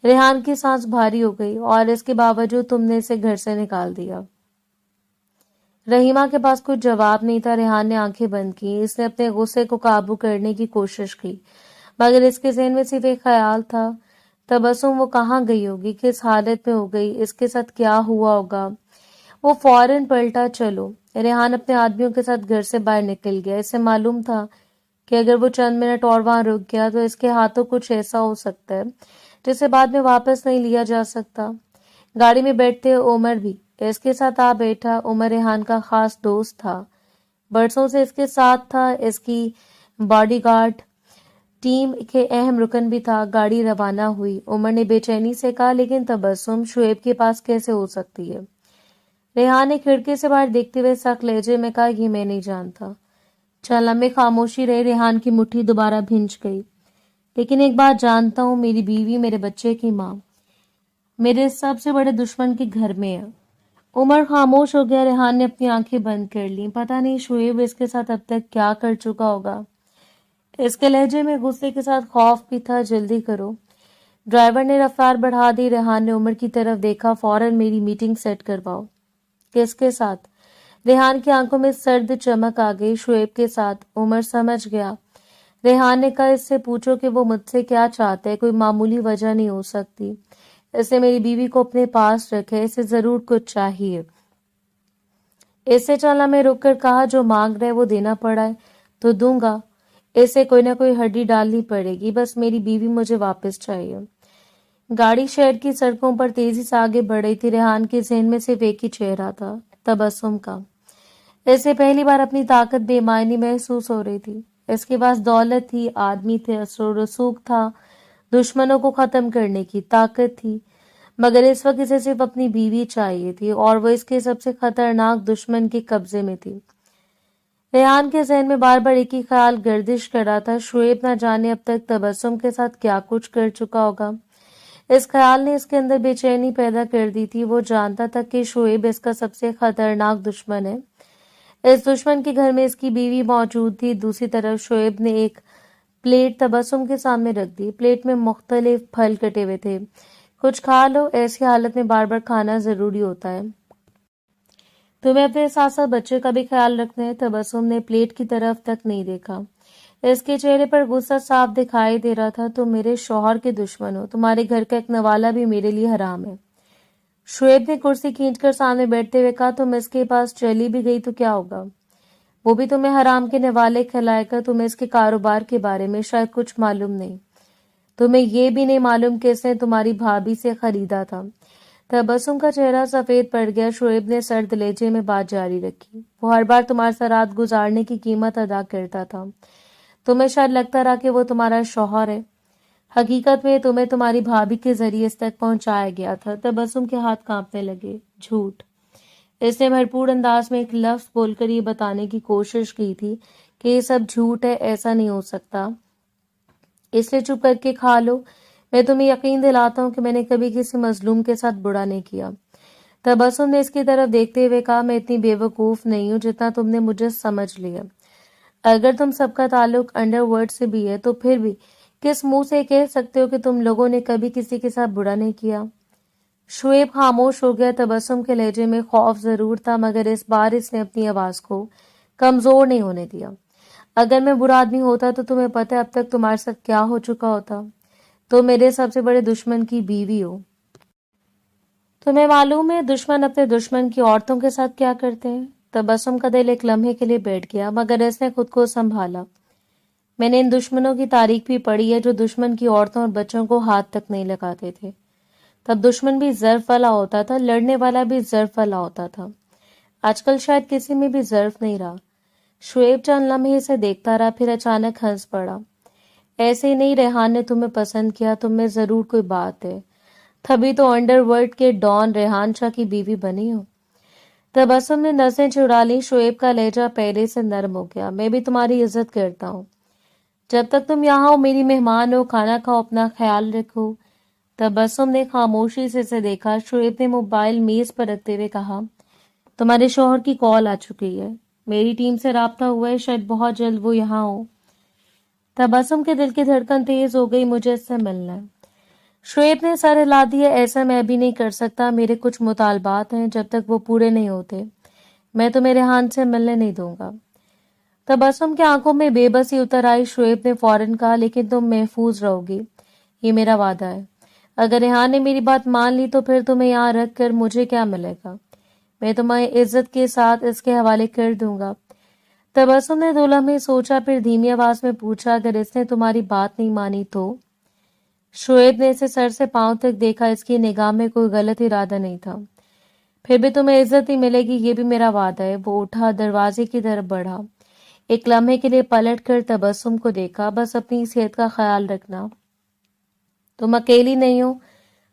ریحان کی سانس بھاری ہو گئی، اور اس کے باوجود تم نے اسے گھر سے نکال دیا؟ رحیمہ کے پاس کچھ جواب نہیں تھا۔ ریحان نے آنکھیں بند کی۔ اس نے اپنے غصے کو قابو کرنے کی کوشش کی، مگر اس کے ذہن میں صرف ایک خیال تھا، تبسم وہ کہاں گئی ہوگی، کس حالت میں ہو گئی، اس کے ساتھ کیا ہوا ہوگا۔ وہ فوراً پلٹا۔ چلو۔ ریحان اپنے آدمیوں کے ساتھ گھر سے باہر نکل گیا۔ اسے معلوم تھا کہ اگر وہ چند منٹ اور وہاں رک گیا تو اس کے ہاتھوں کچھ ایسا ہو سکتا ہے جسے بعد میں واپس نہیں لیا جا سکتا۔ گاڑی میں بیٹھتے عمر بھی اس کے ساتھ آ بیٹھا۔ عمر ریحان کا خاص دوست تھا، برسوں سے اس کے ساتھ تھا، اس کی باڈی گارڈ ٹیم کے اہم رکن بھی تھا۔ گاڑی روانہ ہوئی۔ عمر نے بے چینی سے کہا، لیکن تبسم شعیب کے پاس کیسے ہو سکتی ہے؟ ریحان نے کھڑکی سے باہر دیکھتے ہوئے سخت لہجے میں کہا، یہ میں نہیں جانتا۔ چند لمحے خاموشی رہی۔ ریحان کی مٹھی دوبارہ بھنج گئی۔ لیکن ایک بات جانتا ہوں، میری بیوی، میرے بچے کی ماں، میرے سب سے بڑے دشمن کے گھر میں ہے۔ عمر خاموش ہو گیا۔ ریحان نے اپنی آنکھیں بند کر لیں۔ پتہ نہیں شعیب اس کے ساتھ اب تک کیا کر چکا ہوگا۔ اس کے لہجے میں غصے کے ساتھ خوف بھی تھا۔ جلدی کرو۔ ڈرائیور نے رفتار بڑھا دی۔ ریحان نے عمر کی طرف دیکھا، فوراً میری میٹنگ سیٹ کرواؤ۔ کس کے ساتھ؟ ریحان کی آنکھوں میں سرد چمک آ گئی۔ شعیب کے ساتھ۔ عمر سمجھ گیا۔ ریحان نے کہا، اس سے پوچھو کہ وہ مجھ سے کیا چاہتا ہے، کوئی معمولی وجہ نہیں ہو سکتی۔ اس نے میری بیوی کو اپنے پاس رکھا ہے، اسے ضرور کچھ چاہیے۔ اس سے چند لمحے رک کر کہا، جو مانگ رہا ہے وہ دینا پڑا ہے تو دوں گا، اسے کوئی نہ کوئی ہڈی ڈالنی پڑے گی، بس میری بیوی مجھے واپس چاہیے۔ گاڑی شہر کی سڑکوں پر تیزی سے آگے بڑھ رہی تھی۔ ریحان کے ذہن میں صرف ایک ہی چہرہ تھا، تبسم کا۔ اسے پہلی بار اپنی طاقت بے معنی محسوس ہو رہی تھی۔ اس کے پاس دولت تھی، آدمی تھے، اثر و رسوخ تھا، دشمنوں کو ختم کرنے کی طاقت تھی، مگر اس وقت اسے صرف اپنی بیوی چاہیے تھی، اور وہ اس کے سب سے خطرناک دشمن کے قبضے میں تھی۔ ریحان کے ذہن میں بار بار ایک ہی خیال گردش کر رہا تھا، شعیب نہ جانے اب تک تبسم کے ساتھ کیا کچھ کر چکا ہوگا۔ اس خیال نے اس کے اندر بے چینی پیدا کر دی تھی۔ وہ جانتا تھا کہ شعیب اس کا سب سے خطرناک دشمن ہے۔ اس دشمن کے گھر میں اس کی بیوی موجود تھی۔ دوسری طرف شعیب نے ایک پلیٹ تبسم کے سامنے رکھ دی۔ پلیٹ میں مختلف پھل کٹے ہوئے تھے۔ کچھ کھا لو، ایسی حالت میں بار بار کھانا ضروری ہوتا ہے۔ تمہیں اپنے ساتھ ساتھ بچے کا بھی خیال رکھنا ہے۔ تبسم نے پلیٹ کی طرف تک نہیں دیکھا۔ اس کے چہرے پر غصہ صاف دکھائی دے رہا تھا۔ تم میرے شوہر کے دشمن ہو، تمہارے گھر کا ایک نوالا بھی میرے لیے حرام ہے۔ شعیب نے کرسی کھینچ کر سامنے بیٹھتے ہوئے کہا، تم اس کے پاس چلی بھی گئی تو کیا ہوگا؟ وہ بھی تمہیں حرام کے نوالے کھلائے گا۔ تمہیں اس کے کاروبار کے بارے میں شاید کچھ معلوم نہیں۔ تمہیں یہ بھی نہیں معلوم کہ اس نے تمہاری بھابھی سے خریدا تھا۔ تبسم کا چہرہ سفید پڑ گیا۔ شعیب نے سرد لہجے میں بات جاری رکھی، وہ ہر بار تمہارے ساتھ رات گزارنے کی قیمت ادا کرتا تھا۔ تمہیں شاید لگتا رہا کہ وہ تمہارا شوہر ہے، حقیقت میں تمہیں تمہاری بھابھی کے ذریعے اس تک پہنچایا گیا تھا۔ تبسم کے ہاتھ کانپنے لگے۔ جھوٹ۔ اس نے بھرپور انداز میں ایک لفظ بول کر یہ بتانے کی کوشش کی تھی کہ یہ سب جھوٹ ہے، ایسا نہیں ہو سکتا، اس لیے چپ کر کے کھا لو۔ میں تمہیں یقین دلاتا ہوں کہ میں نے کبھی کسی مظلوم کے ساتھ برا نہیں کیا۔ تبسم نے اس کی طرف دیکھتے ہوئے کہا، میں اتنی بے وقوف نہیں ہوں جتنا تم نے مجھے سمجھ لیا۔ اگر تم سب کا تعلق انڈر ورلڈ سے بھی ہے تو پھر بھی کس منہ سے کہہ سکتے ہو کہ تم لوگوں نے کبھی کسی کے ساتھ برا نہیں کیا؟ شعیب خاموش ہو گیا۔ تبسم کے لہجے میں خوف ضرور تھا، مگر اس بار اس نے اپنی آواز کو کمزور نہیں ہونے دیا۔ اگر میں برا آدمی ہوتا تو تمہیں پتہ ہے اب تک تمہارے ساتھ کیا ہو چکا ہوتا۔ تو میرے سب سے بڑے دشمن کی بیوی ہو۔ تمہیں معلوم ہے دشمن اپنے دشمن کی عورتوں کے ساتھ کیا کرتے ہیں؟ تبسم کا دل ایک لمحے کے لیے بیٹھ گیا، مگر اس نے خود کو سنبھالا۔ میں نے ان دشمنوں کی تاریخ بھی پڑھی ہے جو دشمن کی عورتوں اور بچوں کو ہاتھ تک نہیں لگاتے تھے۔ تب دشمن بھی ظرف والا ہوتا تھا، لڑنے والا بھی ظرف والا ہوتا تھا۔ آج کل شاید کسی میں بھی ظرف نہیں رہا۔ شعیب چند لمحے سے دیکھتا رہا، پھر اچانک ہنس پڑا۔ ایسے ہی نہیں، ریحان نے تمہیں پسند کیا، تم میں ضرور کوئی بات ہے، تبھی تو انڈر ورلڈ کے ڈان ریحان شاہ کی بیوی بنی ہو۔ تبسم نے نظریں چڑھا لی۔ شعیب کا لہجہ پہلے سے نرم ہو گیا۔ میں بھی تمہاری عزت کرتا ہوں، جب تک تم یہاں ہو میری مہمان ہو، کھانا کھاؤ، اپنا خیال رکھو۔ تبسم نے خاموشی سے اسے دیکھا۔ شعیب نے موبائل میز پر رکھتے ہوئے کہا، تمہارے شوہر کی کال آ چکی ہے، میری ٹیم سے رابطہ ہوا ہے، شاید بہت جلد وہ یہاں ہو۔ تبسم کے دل کی دھڑکن تیز ہو گئی، مجھے اس سے ملنا ہے۔ شعیب نے سر ہلا دیا، ایسا میں ابھی نہیں کر سکتا، میرے کچھ مطالبات ہیں، جب تک وہ پورے نہیں ہوتے میں تمہیں ریحان سے ملنے نہیں دوں گا۔ تبسم کی آنکھوں میں بے بسی اتر آئی۔ شعیب نے فوراً کہا، لیکن تم محفوظ رہو گی، یہ میرا وعدہ ہے۔ اگر ریحان نے میری بات مان لی تو پھر تمہیں یہاں رکھ کر مجھے کیا ملے گا؟ میں تمہیں عزت کے ساتھ اس کے حوالے کر دوں گا۔ تبسم نے 2 لمحے سوچا، پھر دھیمی آواز میں پوچھا، اگر اس نے تمہاری بات نہیں مانی تو؟ شعیب نے اسے سر سے پاؤں تک دیکھا، اس کی نگاہ میں کوئی غلط ارادہ نہیں تھا۔ پھر بھی تمہیں عزت ہی ملے گی، یہ بھی میرا وعدہ ہے۔ وہ اٹھا، دروازے کی طرف بڑھا۔ ایک لمحے کے لیے پلٹ کر تبسم کو دیکھا، بس اپنی صحت کا خیال رکھنا، تم اکیلی نہیں ہو،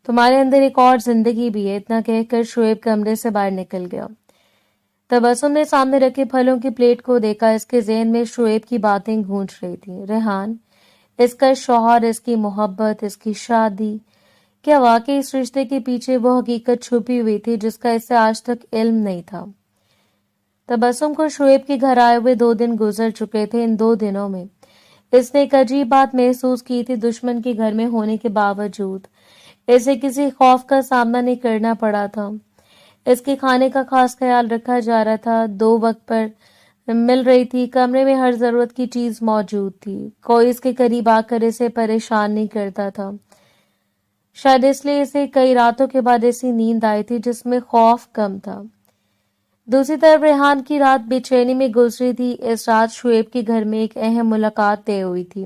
تمہارے اندر ایک اور زندگی بھی ہے۔ اتنا کہہ کر شعیب کمرے سے باہر نکل گیا۔ تبسم نے سامنے رکھے پھلوں کی پلیٹ کو دیکھا۔ اس کے ذہن میں شعیب کی باتیں گونج رہی تھیں، ریحان، اس کا شوہر، اس کی محبت، اس کی شادی۔ کیا واقعی اس رشتے کے پیچھے وہ حقیقت چھپی ہوئی تھی جس کا اسے آج تک علم نہیں تھا؟ تبسم کو شعیب کے گھر آئے ہوئے 2 دن گزر چکے تھے۔ ان 2 دنوں میں اس نے ایک عجیب بات محسوس کی تھی۔ دشمن کے گھر میں ہونے کے باوجود اسے کسی خوف کا سامنا نہیں کرنا پڑا تھا۔ اس کے کھانے کا خاص خیال رکھا جا رہا تھا، 2 وقت پر مل رہی تھی، کمرے میں ہر ضرورت کی چیز موجود تھی، کوئی اس کے قریب آ کر اسے پریشان نہیں کرتا تھا۔ شاید اس لیے اسے کئی راتوں کے بعد ایسی نیند آئی تھی جس میں خوف کم تھا۔ دوسری طرف ریحان کی رات بے چینی میں گزری تھی۔ اس رات شعیب کے گھر میں ایک اہم ملاقات طے ہوئی تھی۔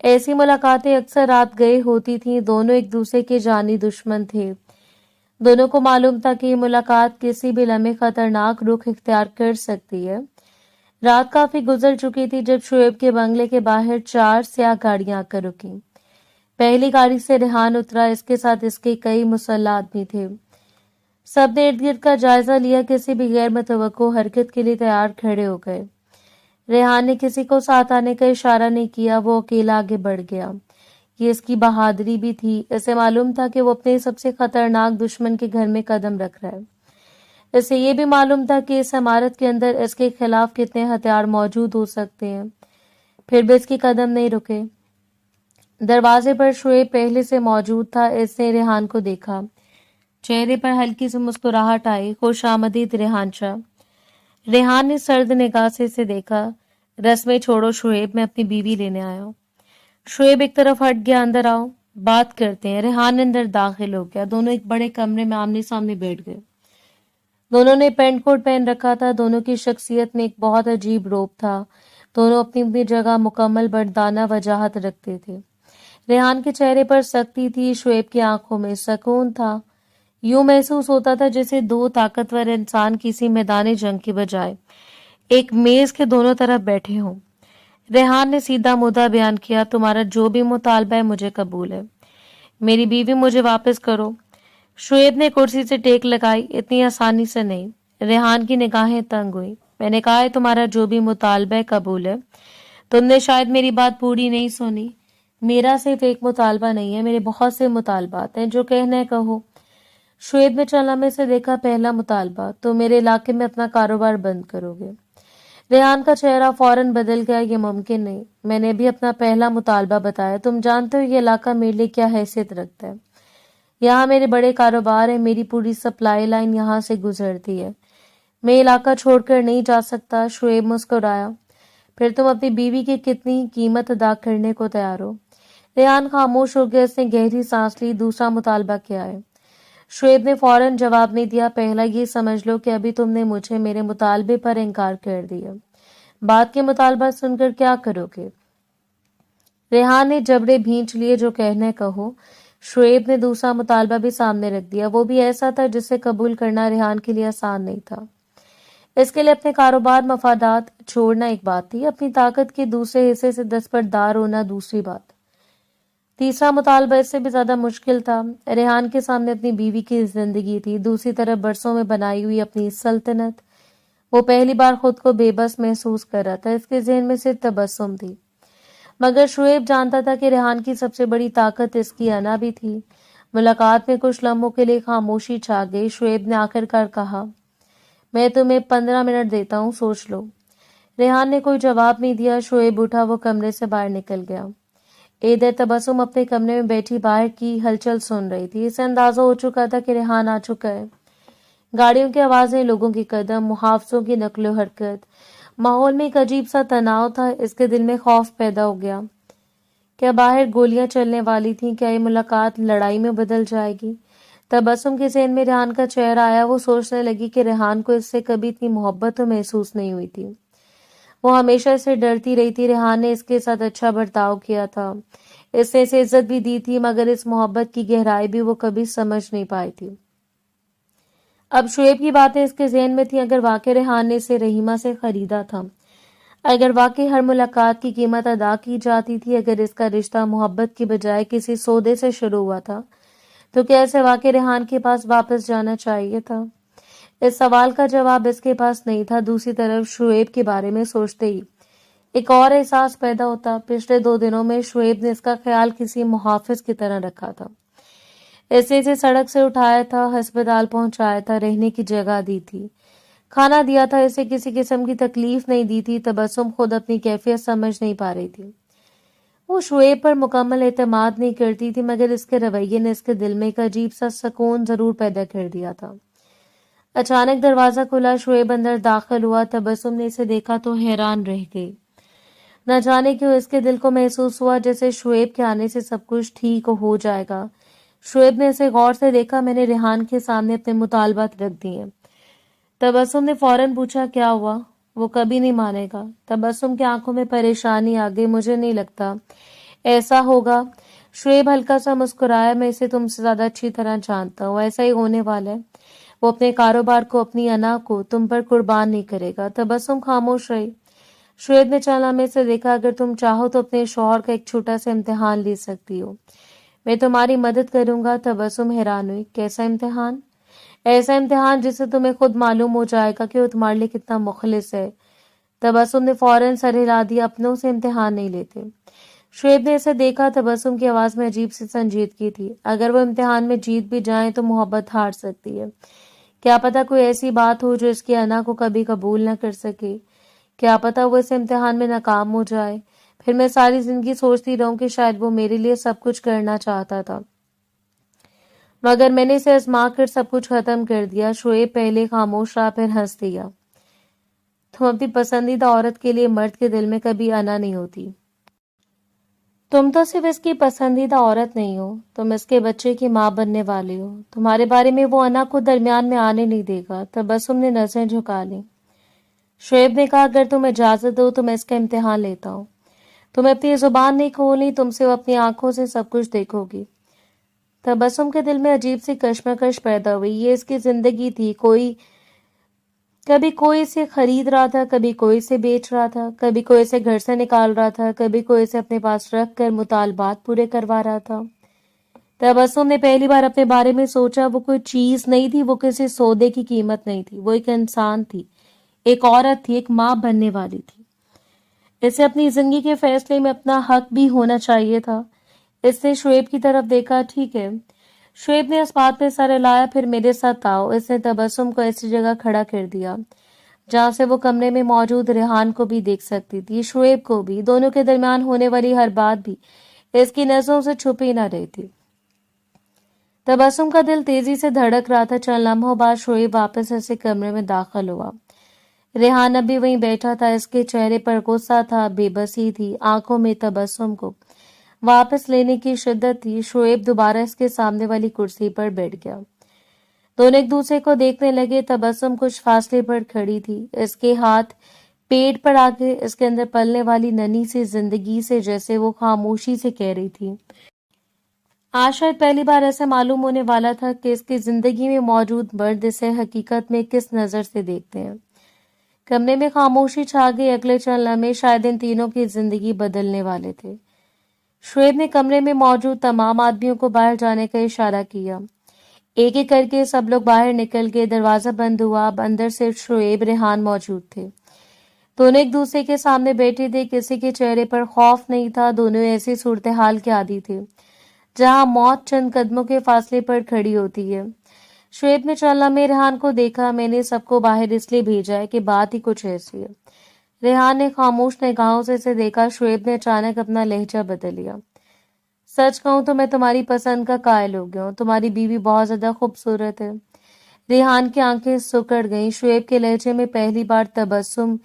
ایسی ملاقاتیں اکثر رات گئے ہوتی تھیں، دونوں ایک دوسرے کے جانی دشمن تھے، दोनों को मालूम था कि ये मुलाकात किसी भी लम्हे खतरनाक रुख इख्तियार कर सकती है। रात काफी गुजर चुकी थी जब शुएब के बंगले के बाहर 4 स्याह गाड़ियां आकर रुकी। पहली गाड़ी से रेहान उतरा, इसके साथ इसके कई मुसल्लह आदमी थे। सबने इर्द गिर्द का जायजा लिया, किसी भी गैर मुतवक्को हरकत के लिए तैयार खड़े हो गए। रेहान ने किसी को साथ आने का इशारा नहीं किया, वो अकेला आगे बढ़ गया। ये इसकी बहादुरी भी थी। इसे मालूम था कि वो अपने सबसे खतरनाक दुश्मन के घर में कदम रख रहा है। इसे ये भी मालूम था कि इस इमारत के अंदर इसके खिलाफ कितने हथियार मौजूद हो सकते हैं। फिर भी इसके कदम नहीं रुके। दरवाजे पर शुएब पहले से मौजूद था। इसने रेहान को देखा। चेहरे पर हल्की सी मुस्कुराहट आई। खुशामदीद रेहान शाह। रेहान ने सर्द निगाह से इसे देखा। रस्में छोड़ो शुएब, मैं अपनी बीवी लेने आया हूँ। शुएब एक तरफ हट गया। अंदर आओ, बात करते हैं। रेहान अंदर दाखिल हो गया। दोनों एक बड़े कमरे में आमने सामने बैठ गए। दोनों ने पेंट कोट पहन रखा था। दोनों की शख्सियत में एक बहुत अजीब रोब था। दोनों अपनी अपनी जगह मुकम्मल मर्दाना वजाहत रखते थे। रेहान के चेहरे पर सख्ती थी, शुएब की आंखों में सुकून था। यूं महसूस होता था जैसे दो ताकतवर इंसान किसी मैदान जंग के बजाय एक मेज के दोनों तरफ बैठे हों। रेहान ने सीधा मुद्दा बयान किया, तुम्हारा जो भी मुतालबा है मुझे कबूल है। मेरी बीवी मुझे वापस करो। शुएब ने कुर्सी से टेक लगाई। इतनी आसानी से नहीं। रेहान की निगाहें तंग हुई। मैंने कहा है तुम्हारा जो भी मुतालबा है कबूल है। तुमने शायद मेरी बात पूरी नहीं सुनी। मेरा सिर्फ एक मुतालबा नहीं है, मेरे बहुत से मुतालबात हैं। जो कहना है कहो। शुएब ने चलना में से देखा। पहला मुतालबा, तो मेरे इलाके में अपना कारोबार बंद करोगे। रेहान का चेहरा फौरन बदल गया। ये मुमकिन नहीं। मैंने भी अपना पहला मुतालबा बताया। तुम जानते हो ये इलाका मेरे लिए क्या हैसियत रखता है। यहाँ मेरे बड़े कारोबार है, मेरी पूरी सप्लाई लाइन यहाँ से गुजरती है। मैं इलाका छोड़कर नहीं जा सकता। शुएब मुस्कुराया। फिर तुम अपनी बीवी की कितनी कीमत अदा करने को तैयार हो। रेहान खामोश हो गया। उसने गहरी सांस ली। दूसरा मुतालबा क्या है। शुएब ने फौरन जवाब नहीं दिया। पहला ये समझ लो कि अभी तुमने मुझे मेरे मुतालबे पर इनकार कर दिया। बाद के मुतालबा सुनकर क्या करोगे। रेहान ने जबड़े भींच लिए। जो कहना है कहो। शुएब ने दूसरा मुतालबा भी सामने रख दिया। वो भी ऐसा था जिसे कबूल करना रेहान के लिए आसान नहीं था। इसके लिए अपने कारोबार मफादात छोड़ना एक बात थी, अपनी ताकत के दूसरे हिस्से से दस्तबरदार होना दूसरी बात। तीसरा मुतालबा इससे भी ज्यादा मुश्किल था। रेहान के सामने अपनी बीवी की जिंदगी थी, दूसरी तरफ बरसों में बनाई हुई अपनी सल्तनत। वो पहली बार खुद को बेबस महसूस कर रहा था। इसके ज़हन में सिर्फ तबस्सुम थी। मगर शुएब जानता था कि रेहान की सबसे बड़ी ताकत इसकी अना भी थी। मुलाकात में कुछ लम्हों के लिए खामोशी छा गई। शुएब ने आखिरकार कहा, मैं तुम्हें 15 मिनट देता हूँ, सोच लो। रेहान ने कोई जवाब नहीं दिया। शुएब उठा। वो कमरे से बाहर निकल गया। इधर तबस्सुम अपने कमरे में बैठी बाहर की हलचल सुन रही थी। इसे अंदाजा हो चुका था कि रेहान आ चुका है। गाड़ियों की आवाजें, लोगों की कदम, मुहावजों की नकलो हरकत। माहौल में एक अजीब सा तनाव था। इसके दिल में खौफ पैदा हो गया। क्या बाहर गोलियां चलने वाली थीं? क्या ये मुलाकात लड़ाई में बदल जाएगी? तबस्सुम के ज़हन में रेहान का चेहरा आया। वो सोचने लगी कि रेहान को इससे कभी इतनी मोहब्बत तो महसूस नहीं हुई थी। वो हमेशा इससे डरती रही थी। रेहान ने इसके साथ अच्छा बर्ताव किया था, इसने इसे इज्जत भी दी थी, मगर इस मोहब्बत की गहराई भी वो कभी समझ नहीं पाई थी। अब शुएब की बातें इसके ज़हन में थी। अगर वाकई रेहान ने इसे रहीमा से खरीदा था, अगर वाकई हर मुलाकात की कीमत अदा की जाती थी, अगर इसका रिश्ता मोहब्बत की बजाय किसी सौदे से शुरू हुआ था, तो क्या इसे वाकई रेहान के पास वापस जाना चाहिए था? इस सवाल का जवाब इसके पास नहीं था। दूसरी तरफ शुएब के बारे में सोचते ही एक और एहसास पैदा होता। पिछले 2 दिनों में शुएब ने इसका ख्याल किसी मुहाफिज की तरह रखा था। इसे सड़क से उठाया था, अस्पताल पहुंचाया था, रहने की जगह दी थी, खाना दिया था। इसे किसी किस्म की तकलीफ नहीं दी थी। तबस्सुम खुद अपनी कैफियत समझ नहीं पा रही थी। वो शुएब पर मुकम्मल एतमाद नहीं करती थी, मगर इसके रवैये ने इसके दिल में एक अजीब सा सुकून जरूर पैदा कर दिया था। अचानक दरवाजा खुला। शुएब अंदर दाखिल हुआ। तबस्सुम ने इसे देखा तो हैरान रह गई। न जाने क्यों इसके दिल को महसूस हुआ जैसे शुएब के आने से सब कुछ ठीक हो जाएगा। शुएब ने इसे गौर से देखा। मैंने रेहान के सामने अपने मुतालबात रख दिए। तबस्सुम ने फौरन पूछा, क्या हुआ? वो कभी नहीं मानेगा। तबस्सुम की आंखों में परेशानी आ गई। मुझे नहीं लगता ऐसा होगा। शुएब हल्का सा मुस्कुराया, मैं इसे तुमसे ज्यादा अच्छी तरह जानता हूँ, ऐसा ही होने वाला है। वो अपने कारोबार को, अपनी अना को तुम पर कुर्बान नहीं करेगा। तबस्सुम खामोश रही। शुएब ने चालामे से देखा, अगर तुम चाहो तो अपने शौहर का एक छोटा सा इम्तिहान ले सकती हो, मैं तुम्हारी मदद करूंगा। तबस्सुम हैरान हुई, कैसा इम्तिहान? ऐसा इम्तिहान जिससे तुम्हें खुद मालूम हो जाएगा कि वो तुम्हारे लिए कितना मुखलिस है। तबस्सुम ने फौरन सर हिला दिया, अपनों से इम्तिहान नहीं लेते। शुएब ने इसे देखा, तबस्सुम की आवाज में अजीब सी संजीदगी थी। अगर वो इम्तिहान में जीत भी जाए तो मोहब्बत हार सकती है। क्या पता कोई ऐसी बात हो जो इसकी अना को कभी कबूल न कर सके। क्या पता वो इस इम्तिहान में नाकाम हो जाए, फिर मैं सारी जिंदगी सोचती रहूं कि शायद वो मेरे लिए सब कुछ करना चाहता था, मगर मैंने इसे आजमा कर सब कुछ खत्म कर दिया। शुएब पहले खामोश रहा, फिर हंस दिया। तुम अपनी पसंदीदा औरत के लिए मर्द के दिल में कभी अना नहीं होती। तुम तो सिर्फ इसकी पसंदीदा औरत नहीं हो, तुम इसके बच्चे की माँ बनने वाली हो। तुम्हारे बारे में वो अना को दरमियान में आने नहीं देगा। तबस्सुम ने नजरें झुका ली। शुएब ने कहा, अगर तुम इजाजत दो तो मैं इसका इम्तिहान लेता हूँ। तुम्हें अपनी जुबान नहीं खोलनी, तुमसे वो अपनी आंखों से सब कुछ देखोगी। तबस्सुम के दिल में अजीब सी कश्मकश पैदा हुई। ये इसकी जिंदगी थी, कभी कोई इसे खरीद रहा था, कभी कोई इसे बेच रहा था, कभी कोई इसे घर से निकाल रहा था, कभी कोई इसे अपने पास रख कर मुतालबात पूरे करवा रहा था। तबस्सुम ने पहली बार अपने बारे में सोचा, वो कोई चीज नहीं थी, वो किसी सौदे की कीमत नहीं थी, वो एक इंसान थी, एक औरत थी, एक माँ बनने वाली थी। इसे अपनी जिंदगी के फैसले में अपना हक भी होना चाहिए था। इसने शुएब की तरफ देखा। ठीक है। शुएब ने इस बात पे सर हिलाया, फिर मेरे साथ आओ। इसने तबस्सुम को ऐसी जगह खड़ा कर दिया जहां से वो कमरे में मौजूद रेहान को भी देख सकती थी, शुएब को भी। दोनों के दरमियान होने वाली हर बात भी इसकी नजरों से छुपी न रही थी। तबस्सुम का दिल तेजी से धड़क रहा था। चंद लम्हों बाद शुएब वापस ऐसे कमरे में दाखिल हुआ। रेहान अभी वहीं बैठा था। इसके चेहरे पर गुस्सा था, बेबसी थी, आंखों में तबस्सुम को वापस लेने की शिद्दत थी। शुएब दोबारा इसके सामने वाली कुर्सी पर बैठ गया। दोनों एक दूसरे को देखने लगे। तबस्सुम कुछ फासले पर खड़ी थी, इसके हाथ पेट पर आके इसके अंदर पलने वाली नन्ही सी जिंदगी से जैसे वो खामोशी से कह रही थी। आज शायद पहली बार ऐसा मालूम होने वाला था कि इसकी जिंदगी में मौजूद मर्द इसे हकीकत में किस नजर से देखते हैं। कमरे में खामोशी छा गई। अगले चंद लम्हे शायद इन तीनों की जिंदगी बदलने वाले थे। शुएब ने कमरे में मौजूद तमाम आदमियों को बाहर जाने का इशारा किया। एक एक करके सब लोग बाहर निकल गए। दरवाजा बंद हुआ। अब अंदर सिर्फ शुएब, रेहान मौजूद थे। दोनों एक दूसरे के सामने बैठे थे। किसी के चेहरे पर खौफ नहीं था। दोनों ऐसी सूरत हाल के आदी थे जहां मौत चंद कदमों के फासले पर खड़ी होती है। शुएब ने चंद लम्हे रेहान को देखा। मैंने सबको बाहर इसलिए भेजा है कि बात ही कुछ ऐसी है। रेहान ने खामोश निगाहों से इसे देखा। शुएब ने अचानक अपना लहजा बदल लिया। सच कहूं तो मैं तुम्हारी पसंद का कायल हो गया हूं। तुम्हारी बीवी बहुत ज्यादा खूबसूरत है। रेहान की आंखें सुकड़ गईं। शुएब के लहजे में पहली बार तबस्सुम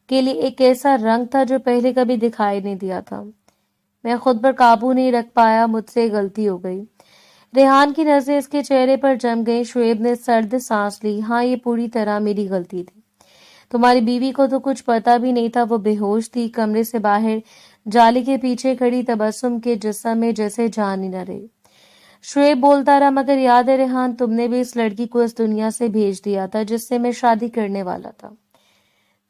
के लिए एक ऐसा रंग था जो पहले कभी दिखाई नहीं दिया था। मैं खुद पर काबू नहीं रख पाया, मुझसे गलती हो गई। रेहान की नजरें इसके चेहरे पर जम गई। शुएब ने सर्द सांस ली। हाँ, ये पूरी तरह मेरी गलती थी। तुम्हारी बीवी को तो कुछ पता भी नहीं था, वो बेहोश थी। कमरे से बाहर जाली के पीछे खड़ी तबस्सुम के जिस्म में जैसे जान ही न रही। शुएब बोलता रहा, मगर याद है रेहान, तुमने भी इस लड़की को इस दुनिया से भेज दिया था जिससे मैं शादी करने वाला था।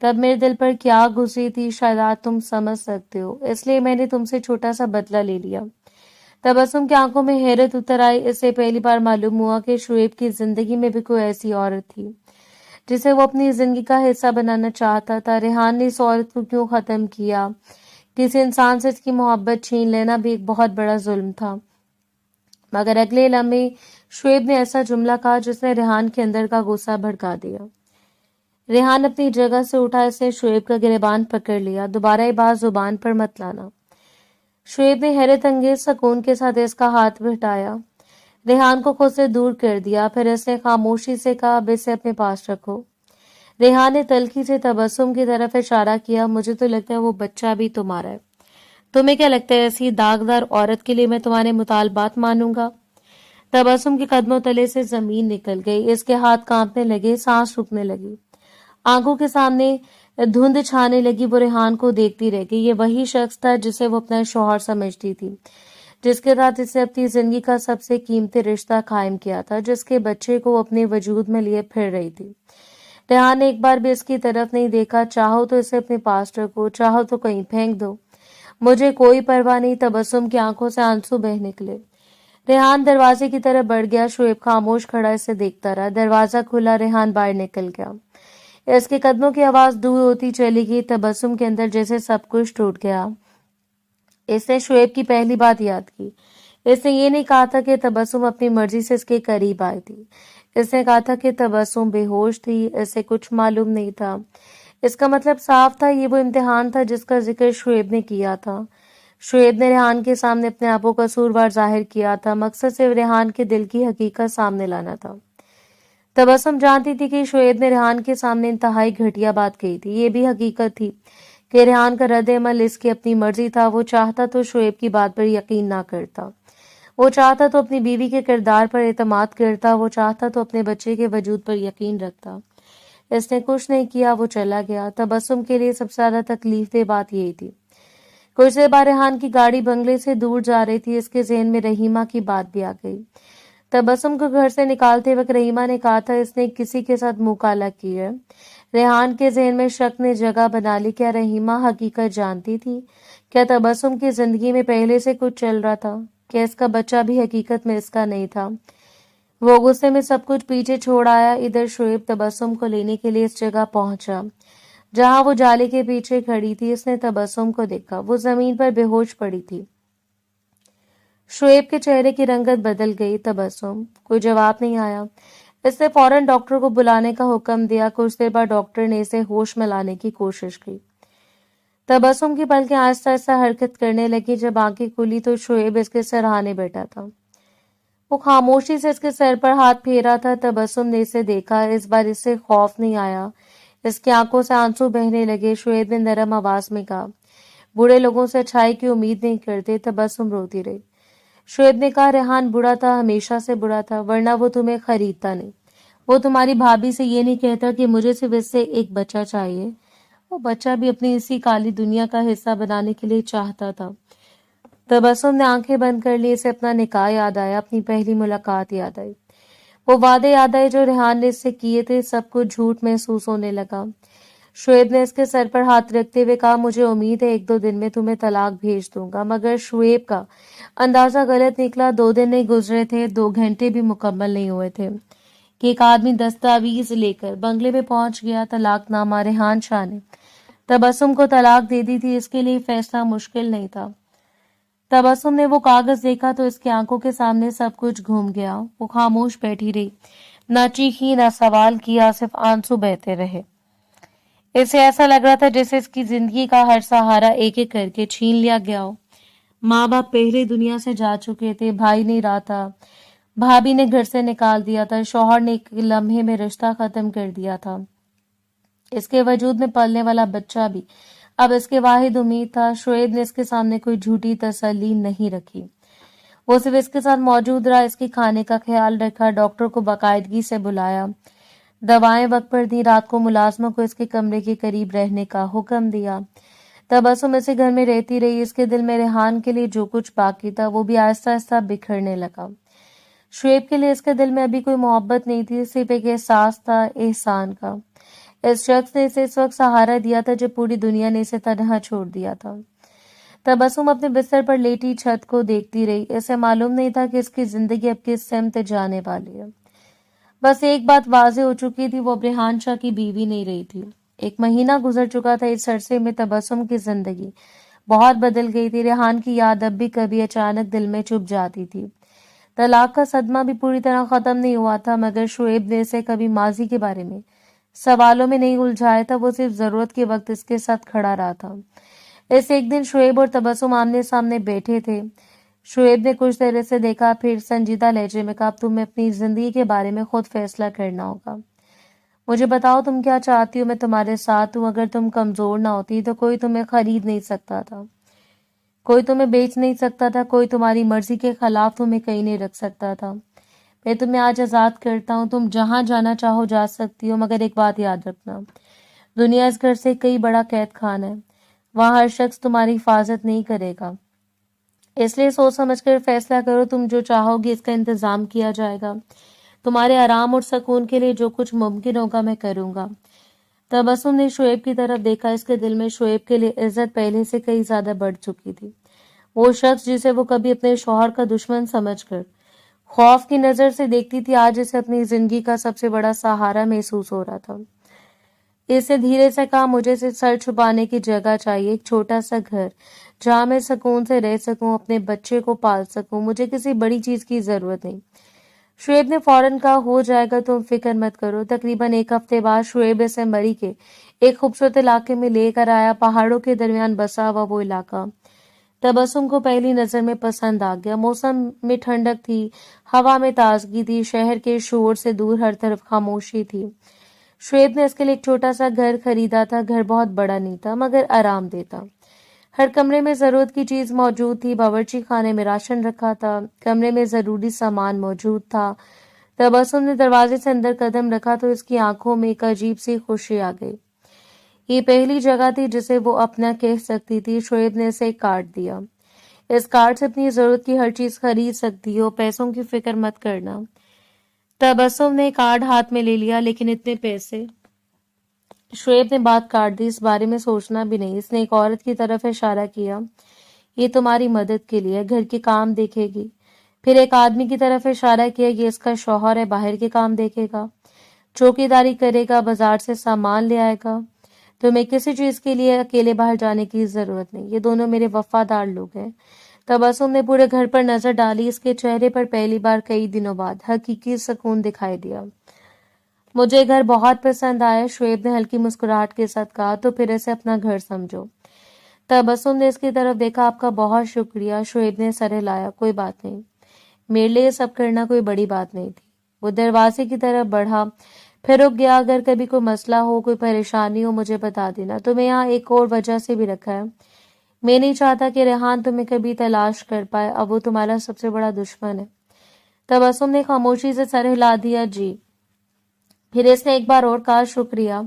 तब मेरे दिल पर क्या गुजरी थी शायद आज तुम समझ सकते हो, इसलिए मैंने तुमसे छोटा सा बदला ले लिया। तबस्सुम की आंखों में हैरत उतर आई। इससे पहली बार मालूम हुआ कि शुएब की जिंदगी में भी कोई ऐसी औरत थी जिसे वो अपनी जिंदगी का हिस्सा बनाना चाहता था। रेहान ने इस औरत को क्यों खत्म किया? किसी इंसान से इसकी मोहब्बत छीन लेना भी एक बहुत बड़ा जुल्म था। मगर अगले लम्हे शुएब ने ऐसा जुमला कहा जिसने रेहान के अंदर का गुस्सा भड़का दिया। रेहान अपनी जगह से उठा। इसने शुएब का गिरबान पकड़ लिया। दोबारा ये बात जुबान पर मत लाना। शुएब ने हैरत अंगेज सुकून के साथ इसका हाथ हटाया, रेहान को खुद से दूर कर दिया। फिर इसने खामोशी से कहा, अब इसे अपने पास रखो। रेहान ने तल्खी से तबस्सुम की तरफ इशारा किया। मुझे तो लगता है वो बच्चा भी तुम्हारा है। तुम्हें क्या लगता है ऐसी दागदार औरत के लिए मैं तुम्हारे मुतालबात मानूंगा? तबस्सुम के कदमों तले से जमीन निकल गई। इसके हाथ कांपने लगे, सांस रुकने लगी, आंखों के सामने धुंध छाने लगी। वो रेहान को देखती रह गई। ये वही शख्स था जिसे वो अपना शौहर समझती थी, جس کے ساتھ اسے اپنی زندگی کا سب سے قیمتی رشتہ قائم کیا تھا، جس کے بچے کو اپنے وجود میں لیے پھر رہی تھی۔ ریحان نے ایک بار بھی اس کی طرف نہیں دیکھا۔ چاہو تو اسے اپنے پاس رکھو، چاہو تو کہیں پھینک دو، مجھے کوئی پرواہ نہیں۔ تبسم کی آنکھوں سے آنسو بہہ نکلے۔ ریحان دروازے کی طرف بڑھ گیا۔ شعیب خاموش کھڑا اسے دیکھتا رہا۔ دروازہ کھلا، ریحان باہر نکل گیا۔ اس کے قدموں کی آواز دور ہوتی چلی گئی۔ تبسم کے اندر جیسے سب کچھ ٹوٹ گیا۔ اس نے شعیب کی پہلی بات یاد کی۔ اس نے یہ نہیں کہا تھا کہ تبسم اپنی مرضی سے اس کے قریب آئی تھی۔ اس نے کہا تھا کہ تبسم بے ہوش تھی، اسے کچھ معلوم نہیں تھا۔ اس کا مطلب صاف تھا، یہ وہ امتحان تھا جس کا ذکر شعیب نے کیا تھا۔ شعیب نے ریحان کے سامنے اپنے آپ کو قصوروار ظاہر کیا تھا، مقصد صرف ریحان کے دل کی حقیقت سامنے لانا تھا۔ تبسم جانتی تھی کہ شعیب نے ریحان کے سامنے انتہائی گھٹیا بات کہی تھی۔ یہ بھی حقیقت تھی کہ ریحان کا رد عمل اس کی اپنی مرضی تھا۔ وہ چاہتا تو شعیب کی بات پر یقین نہ کرتا، وہ چاہتا تو اپنی بیوی کے کردار پر اعتماد کرتا، وہ چاہتا تو اپنے بچے کے وجود پر یقین رکھتا۔ اس نے کچھ نہیں کیا، وہ چلا گیا۔ تبسم کے لیے سب سے زیادہ تکلیف دہ بات یہی تھی۔ کچھ دیر بعد ریحان کی گاڑی بنگلے سے دور جا رہی تھی۔ اس کے ذہن میں رحیمہ کی بات بھی آ گئی۔ تبسم کو گھر سے نکالتے وقت رحیمہ نے کہا تھا اس نے کسی کے ساتھ منہ کالا کی ہے۔ ریحان کے ذہن میں شک نے جگہ بنا لی۔ کیا رحیمہ حقیقت جانتی تھی؟ کیا تبسم کی زندگی میں پہلے سے کچھ چل رہا تھا؟ کیا اس کا بچہ بھی حقیقت میں اس کا نہیں تھا؟ وہ غصے میں سب کچھ پیچھے چھوڑ آیا۔ ادھر شعیب تبسم کو لینے کے لیے اس جگہ پہنچا جہاں وہ جالے کے پیچھے کھڑی تھی۔ اس نے تبسم کو دیکھا، وہ زمین پر بے ہوش پڑی تھی۔ شعیب کے چہرے کی رنگت بدل گئی۔ تبسم، کوئی جواب نہیں آیا۔ اس نے فوراً ڈاکٹر کو بلانے کا حکم دیا۔ کچھ دیر بعد ڈاکٹر نے اسے ہوش میں لانے کی کوشش کی۔ تبسم کی پلکیں آہستہ آہستہ حرکت کرنے لگی۔ جب آنکھیں کھلی تو شعیب اس کے سرہانے بیٹھا تھا۔ وہ خاموشی سے اس کے سر پر ہاتھ پھیرا تھا۔ تبسم نے اسے دیکھا۔ اس بار اس سے خوف نہیں آیا، اس کی آنکھوں سے آنسو بہنے لگے۔ شعیب نے نرم آواز میں کہا، بوڑھے لوگوں سے اچھائی کی امید نہیں کرتے۔ تبسم روتی رہی۔ شعیب نے کہا، ریحان برا تھا، ہمیشہ سے برا تھا، ورنہ وہ تمہیں خریدتا نہیں۔ وہ تمہاری بھابھی سے یہ نہیں کہتا کہ مجھے صرف اس سے ایک بچہ چاہیے۔ وہ بچہ بھی اپنی اسی کالی دنیا کا حصہ بنانے کے لیے چاہتا تھا۔ تبسم نے آنکھیں بند کر لی۔ اسے اپنا نکاح یاد آیا، اپنی پہلی ملاقات یاد آئی، وہ وعدے یاد آئے جو ریحان نے اس سے کیے تھے۔ سب کچھ جھوٹ محسوس ہونے لگا۔ شعیب نے اس کے سر پر ہاتھ رکھتے ہوئے کہا، مجھے امید ہے 1-2 دن میں تمہیں طلاق بھیج دوں گا۔ مگر شعیب کا اندازہ غلط نکلا۔ 2 دن نہیں گزرے تھے، 2 گھنٹے بھی مکمل نہیں ہوئے تھے کہ ایک آدمی دستاویز لے کر بنگلے میں پہنچ گیا۔ طلاق نامہ ریحان شاہ نے تبسم کو طلاق دے دی تھی۔ اس کے لیے فیصلہ مشکل نہیں تھا۔ تبسم نے وہ کاغذ دیکھا تو اس کی آنکھوں کے سامنے سب کچھ گھوم گیا۔ وہ خاموش بیٹھی رہی، نہ چیخی نہ سوال کیا، صرف آنسو بہتے رہے۔ اسے ایسا لگ رہا تھا جیسے اس کی زندگی کا ہر سہارا ایک ایک کر کے چھین لیا گیا ہو۔ ماں باپ پہلے دنیا سے جا چکے تھے، بھائی نہیں رہا تھا، بھابھی نے گھر سے نکال دیا تھا، شوہر نے ایک لمحے میں رشتہ ختم کر دیا تھا۔ اس کے وجود میں پلنے والا بچہ بھی اب اس کے واحد امید تھا۔ شعیب نے اس کے سامنے کوئی جھوٹی تسلی نہیں رکھی، وہ صرف اس کے ساتھ موجود رہا، اس کے کھانے کا خیال رکھا، ڈاکٹر کو باقاعدگی سے بلایا، دوائیں وقت پر دی، رات کو ملازموں کو اس کے کمرے کے قریب رہنے کا حکم دیا۔ تبسم اسے گھر میں رہتی رہی۔ اس کے دل میں ریحان کے لیے جو کچھ باقی تھا وہ بھی آہستہ آہستہ بکھرنے لگا۔ شعیب کے لیے اس کے دل میں ابھی کوئی محبت نہیں تھی، صرف ایک احساس تھا، احسان کا۔ اس شخص نے اسے اس وقت سہارا دیا تھا جب پوری دنیا نے اسے تنہا چھوڑ دیا تھا۔ تبسم اپنے بستر پر لیٹی چھت کو دیکھتی رہی۔ اسے معلوم نہیں تھا کہ اس کی زندگی اب کس سمت جانے والی ہے۔ بس ایک بات واضح ہو چکی تھی، وہ اب ریحان شاہ کی بیوی نہیں رہی تھی۔ 1 مہینہ گزر چکا تھا۔ اس عرصے میں تبسم کی زندگی بہت بدل گئی تھی۔ ریحان کی یاد اب بھی کبھی اچانک دل میں چھپ جاتی تھی۔ طلاق کا صدمہ بھی پوری طرح ختم نہیں ہوا تھا، مگر شعیب نے اسے کبھی ماضی کے بارے میں سوالوں میں نہیں الجھایا تھا، وہ صرف ضرورت کے وقت اس کے ساتھ کھڑا رہا تھا۔ اس ایک دن شعیب اور تبسم آمنے سامنے بیٹھے تھے۔ شعیب نے کچھ دیر سے دیکھا، پھر سنجیدہ لہجے میں کہا، تمہیں اپنی زندگی کے بارے میں خود فیصلہ کرنا ہوگا۔ مجھے بتاؤ تم کیا چاہتی ہو، میں تمہارے ساتھ ہوں۔ اگر تم کمزور نہ ہوتی تو کوئی تمہیں خرید نہیں سکتا تھا، کوئی تمہیں بیچ نہیں سکتا تھا، کوئی تمہاری مرضی کے خلاف تمہیں کہیں نہیں رکھ سکتا تھا۔ میں تمہیں آج آزاد کرتا ہوں، تم جہاں جانا چاہو جا سکتی ہو، مگر ایک بات یاد رکھنا، دنیا اس گھر سے کئی بڑا قید خانہ ہے، وہاں ہر شخص تمہاری حفاظت نہیں کرے گا۔ इसलिए सोच समझ कर फैसला करो, तुम जो चाहोगी इसका इंतजाम किया जाएगा। तुम्हारे आराम और सुकून के लिए जो कुछ मुमकिन होगा मैं करूंगा। तबस्सुम ने शोएब की तरफ देखा। इसके दिल में शोएब के लिए इज्जत पहले से कई ज्यादा बढ़ चुकी थी। वो शख्स जिसे वो कभी अपने शौहर का दुश्मन समझकर खौफ की नजर से देखती थी, आज इसे अपनी जिंदगी का सबसे बड़ा सहारा महसूस हो रहा था। इससे धीरे से कहा, मुझे से सर छुपाने की जगह चाहिए, एक छोटा सा घर जहां मैं सुकून से रह सकूं, अपने बच्चे को पाल सकूं। मुझे किसी बड़ी चीज की जरूरत नहीं। शुएब ने फौरन कहा, हो जाएगा, तुम फिक्र मत करो। तकरीबन एक हफ्ते बाद शुएब इसे मरी के एक खूबसूरत इलाके में लेकर आया। पहाड़ों के दरमियान बसा हुआ वो इलाका तबस्सुम को पहली नजर में पसंद आ गया। मौसम में ठंडक थी, हवा में ताजगी थी, शहर के शोर से दूर हर तरफ खामोशी थी। शुएब ने इसके लिए एक छोटा सा घर खरीदा था। घर बहुत बड़ा नहीं था मगर आरामदेह था। हर कमरे में जरूरत की चीज मौजूद थी। बावर्ची खाने में राशन रखा था, कमरे में जरूरी सामान मौजूद था। तबस्सुम ने दरवाजे से अंदर कदम रखा तो इसकी आंखों में एक अजीब सी खुशी आ गई। ये पहली जगह थी जिसे वो अपना कह सकती थी। शुएब ने इसे एक कार्ड दिया। इस कार्ड से अपनी जरूरत की हर चीज खरीद सकती हो, पैसों की फिक्र मत करना। तबस्सुम ने कार्ड हाथ में ले लिया, लेकिन इतने पैसे। शुएब ने बात काट दी, इस बारे में सोचना भी नहीं। इसने एक औरत की तरफ इशारा किया, ये तुम्हारी मदद के लिए, घर के काम देखेगी। फिर एक आदमी की तरफ इशारा किया, ये इसका शौहर है, बाहर के काम देखेगा, चौकीदारी करेगा, बाजार से सामान ले आएगा। तुम्हें किसी चीज के लिए अकेले बाहर जाने की जरूरत नहीं। ये दोनों मेरे वफादार लोग हैं। तबस्सुम ने पूरे घर पर नजर डाली। इसके चेहरे पर पहली बार कई दिनों बाद हकीकी सुकून दिखाई दिया। मुझे घर बहुत पसंद आया, शुएब ने हल्की मुस्कुराहट के साथ कहा, तो फिर इसे अपना घर समझो। तबस्सुम ने इसकी तरफ देखा। आपका बहुत शुक्रिया। शुएब ने सर हिलाया। कोई बात नहीं, मेरे लिए सब करना कोई बड़ी बात नहीं थी। वो दरवाजे की तरफ बढ़ा, फिर रुक गया। अगर कभी कोई मसला हो, कोई परेशानी हो, मुझे बता देना। तुम्हें यहाँ एक और वजह से भी रखा है। मैं नहीं चाहता कि रेहान तुम्हें कभी तलाश कर पाए। अब वो तुम्हारा सबसे बड़ा दुश्मन है। तबस्सुम ने खामोशी से सर हिला दिया। जी। फिर इसने एक बार और कहा, शुक्रिया।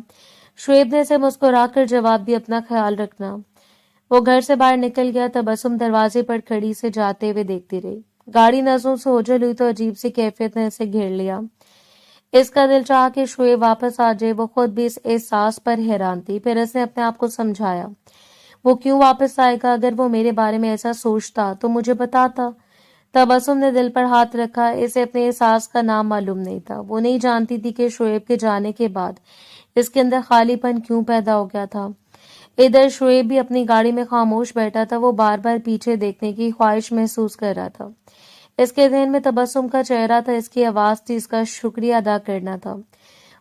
शुएब ने इसे मुस्कुराकर जवाब दिया, अपना ख्याल रखना। वो घर से बाहर निकल गया। तबस्सुम दरवाजे पर खड़ी से जाते हुए देखती रही। गाड़ी नजरों से ओझल हुई तो अजीब सी कैफियत ने इसे घेर लिया। इसका दिल चाहा कि शुएब वापस आ जाए। वो खुद भी इस एहसास पर हैरान थी। फिर इसने अपने आप को समझाया, वो क्यों वापस आएगा? अगर वो मेरे बारे में ऐसा सोचता तो मुझे बताता। तबस्सुम ने दिल पर हाथ रखा। इसे अपने एहसास का नाम मालूम नहीं था। वो नहीं जानती थी कि शुएब के जाने के बाद इसके अंदर खालीपन क्यों पैदा हो गया था। इधर शुएब भी अपनी गाड़ी में खामोश बैठा था। वो बार बार पीछे देखने की ख्वाहिश महसूस कर रहा था। इसके ذہن में तबस्सुम का चेहरा था, इसकी आवाज थी, इसका शुक्रिया अदा करना था।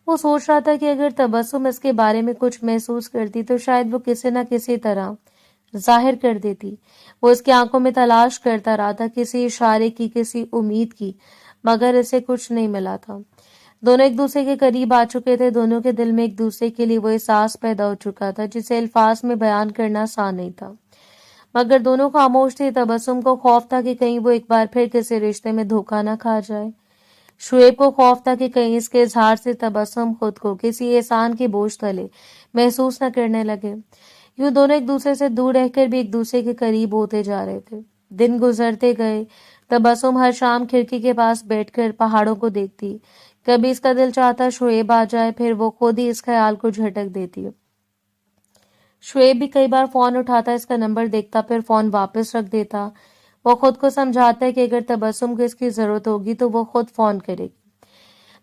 वो सोच रहा था कि अगर तबस्सुम इसके बारे में कुछ महसूस करती तो शायद वो किसी न किसी तरह जाहिर कर देती। वो इसकी आंखों में तलाश करता रहा था, किसी इशारे की, किसी उम्मीद की, मगर इसे कुछ नहीं मिला था। दोनों एक दूसरे के करीब आ चुके थे। दोनों के दिल में एक दूसरे के लिए वो एहसास पैदा हो चुका था जिसे अल्फाज में बयान करना आसान नहीं था। मगर दोनों खामोश थे। तबस्सुम को खौफ था कि कहीं वो एक बार फिर किसी रिश्ते में धोखा न खा जाए। शुएब को खौफ था कि कहीं इसके इजहार से तबस्सुम खुद को किसी एहसान के बोझ तले महसूस न करने लगे। यूं दोनों एक दूसरे से दूर रहकर भी एक दूसरे के करीब होते जा रहे थे। दिन गुजरते गए। तबस्सुम हर शाम खिड़की के पास बैठकर पहाड़ों को देखती। कभी इसका दिल चाहता शुएब आ जाए, फिर वो खुद ही इस ख्याल को झटक देती। शुएब भी कई बार फोन उठाता, इसका नंबर देखता, फिर फोन वापस रख देता। वो खुद को समझाता है कि अगर तबस्सुम को इसकी जरूरत होगी तो वो खुद फोन करेगी।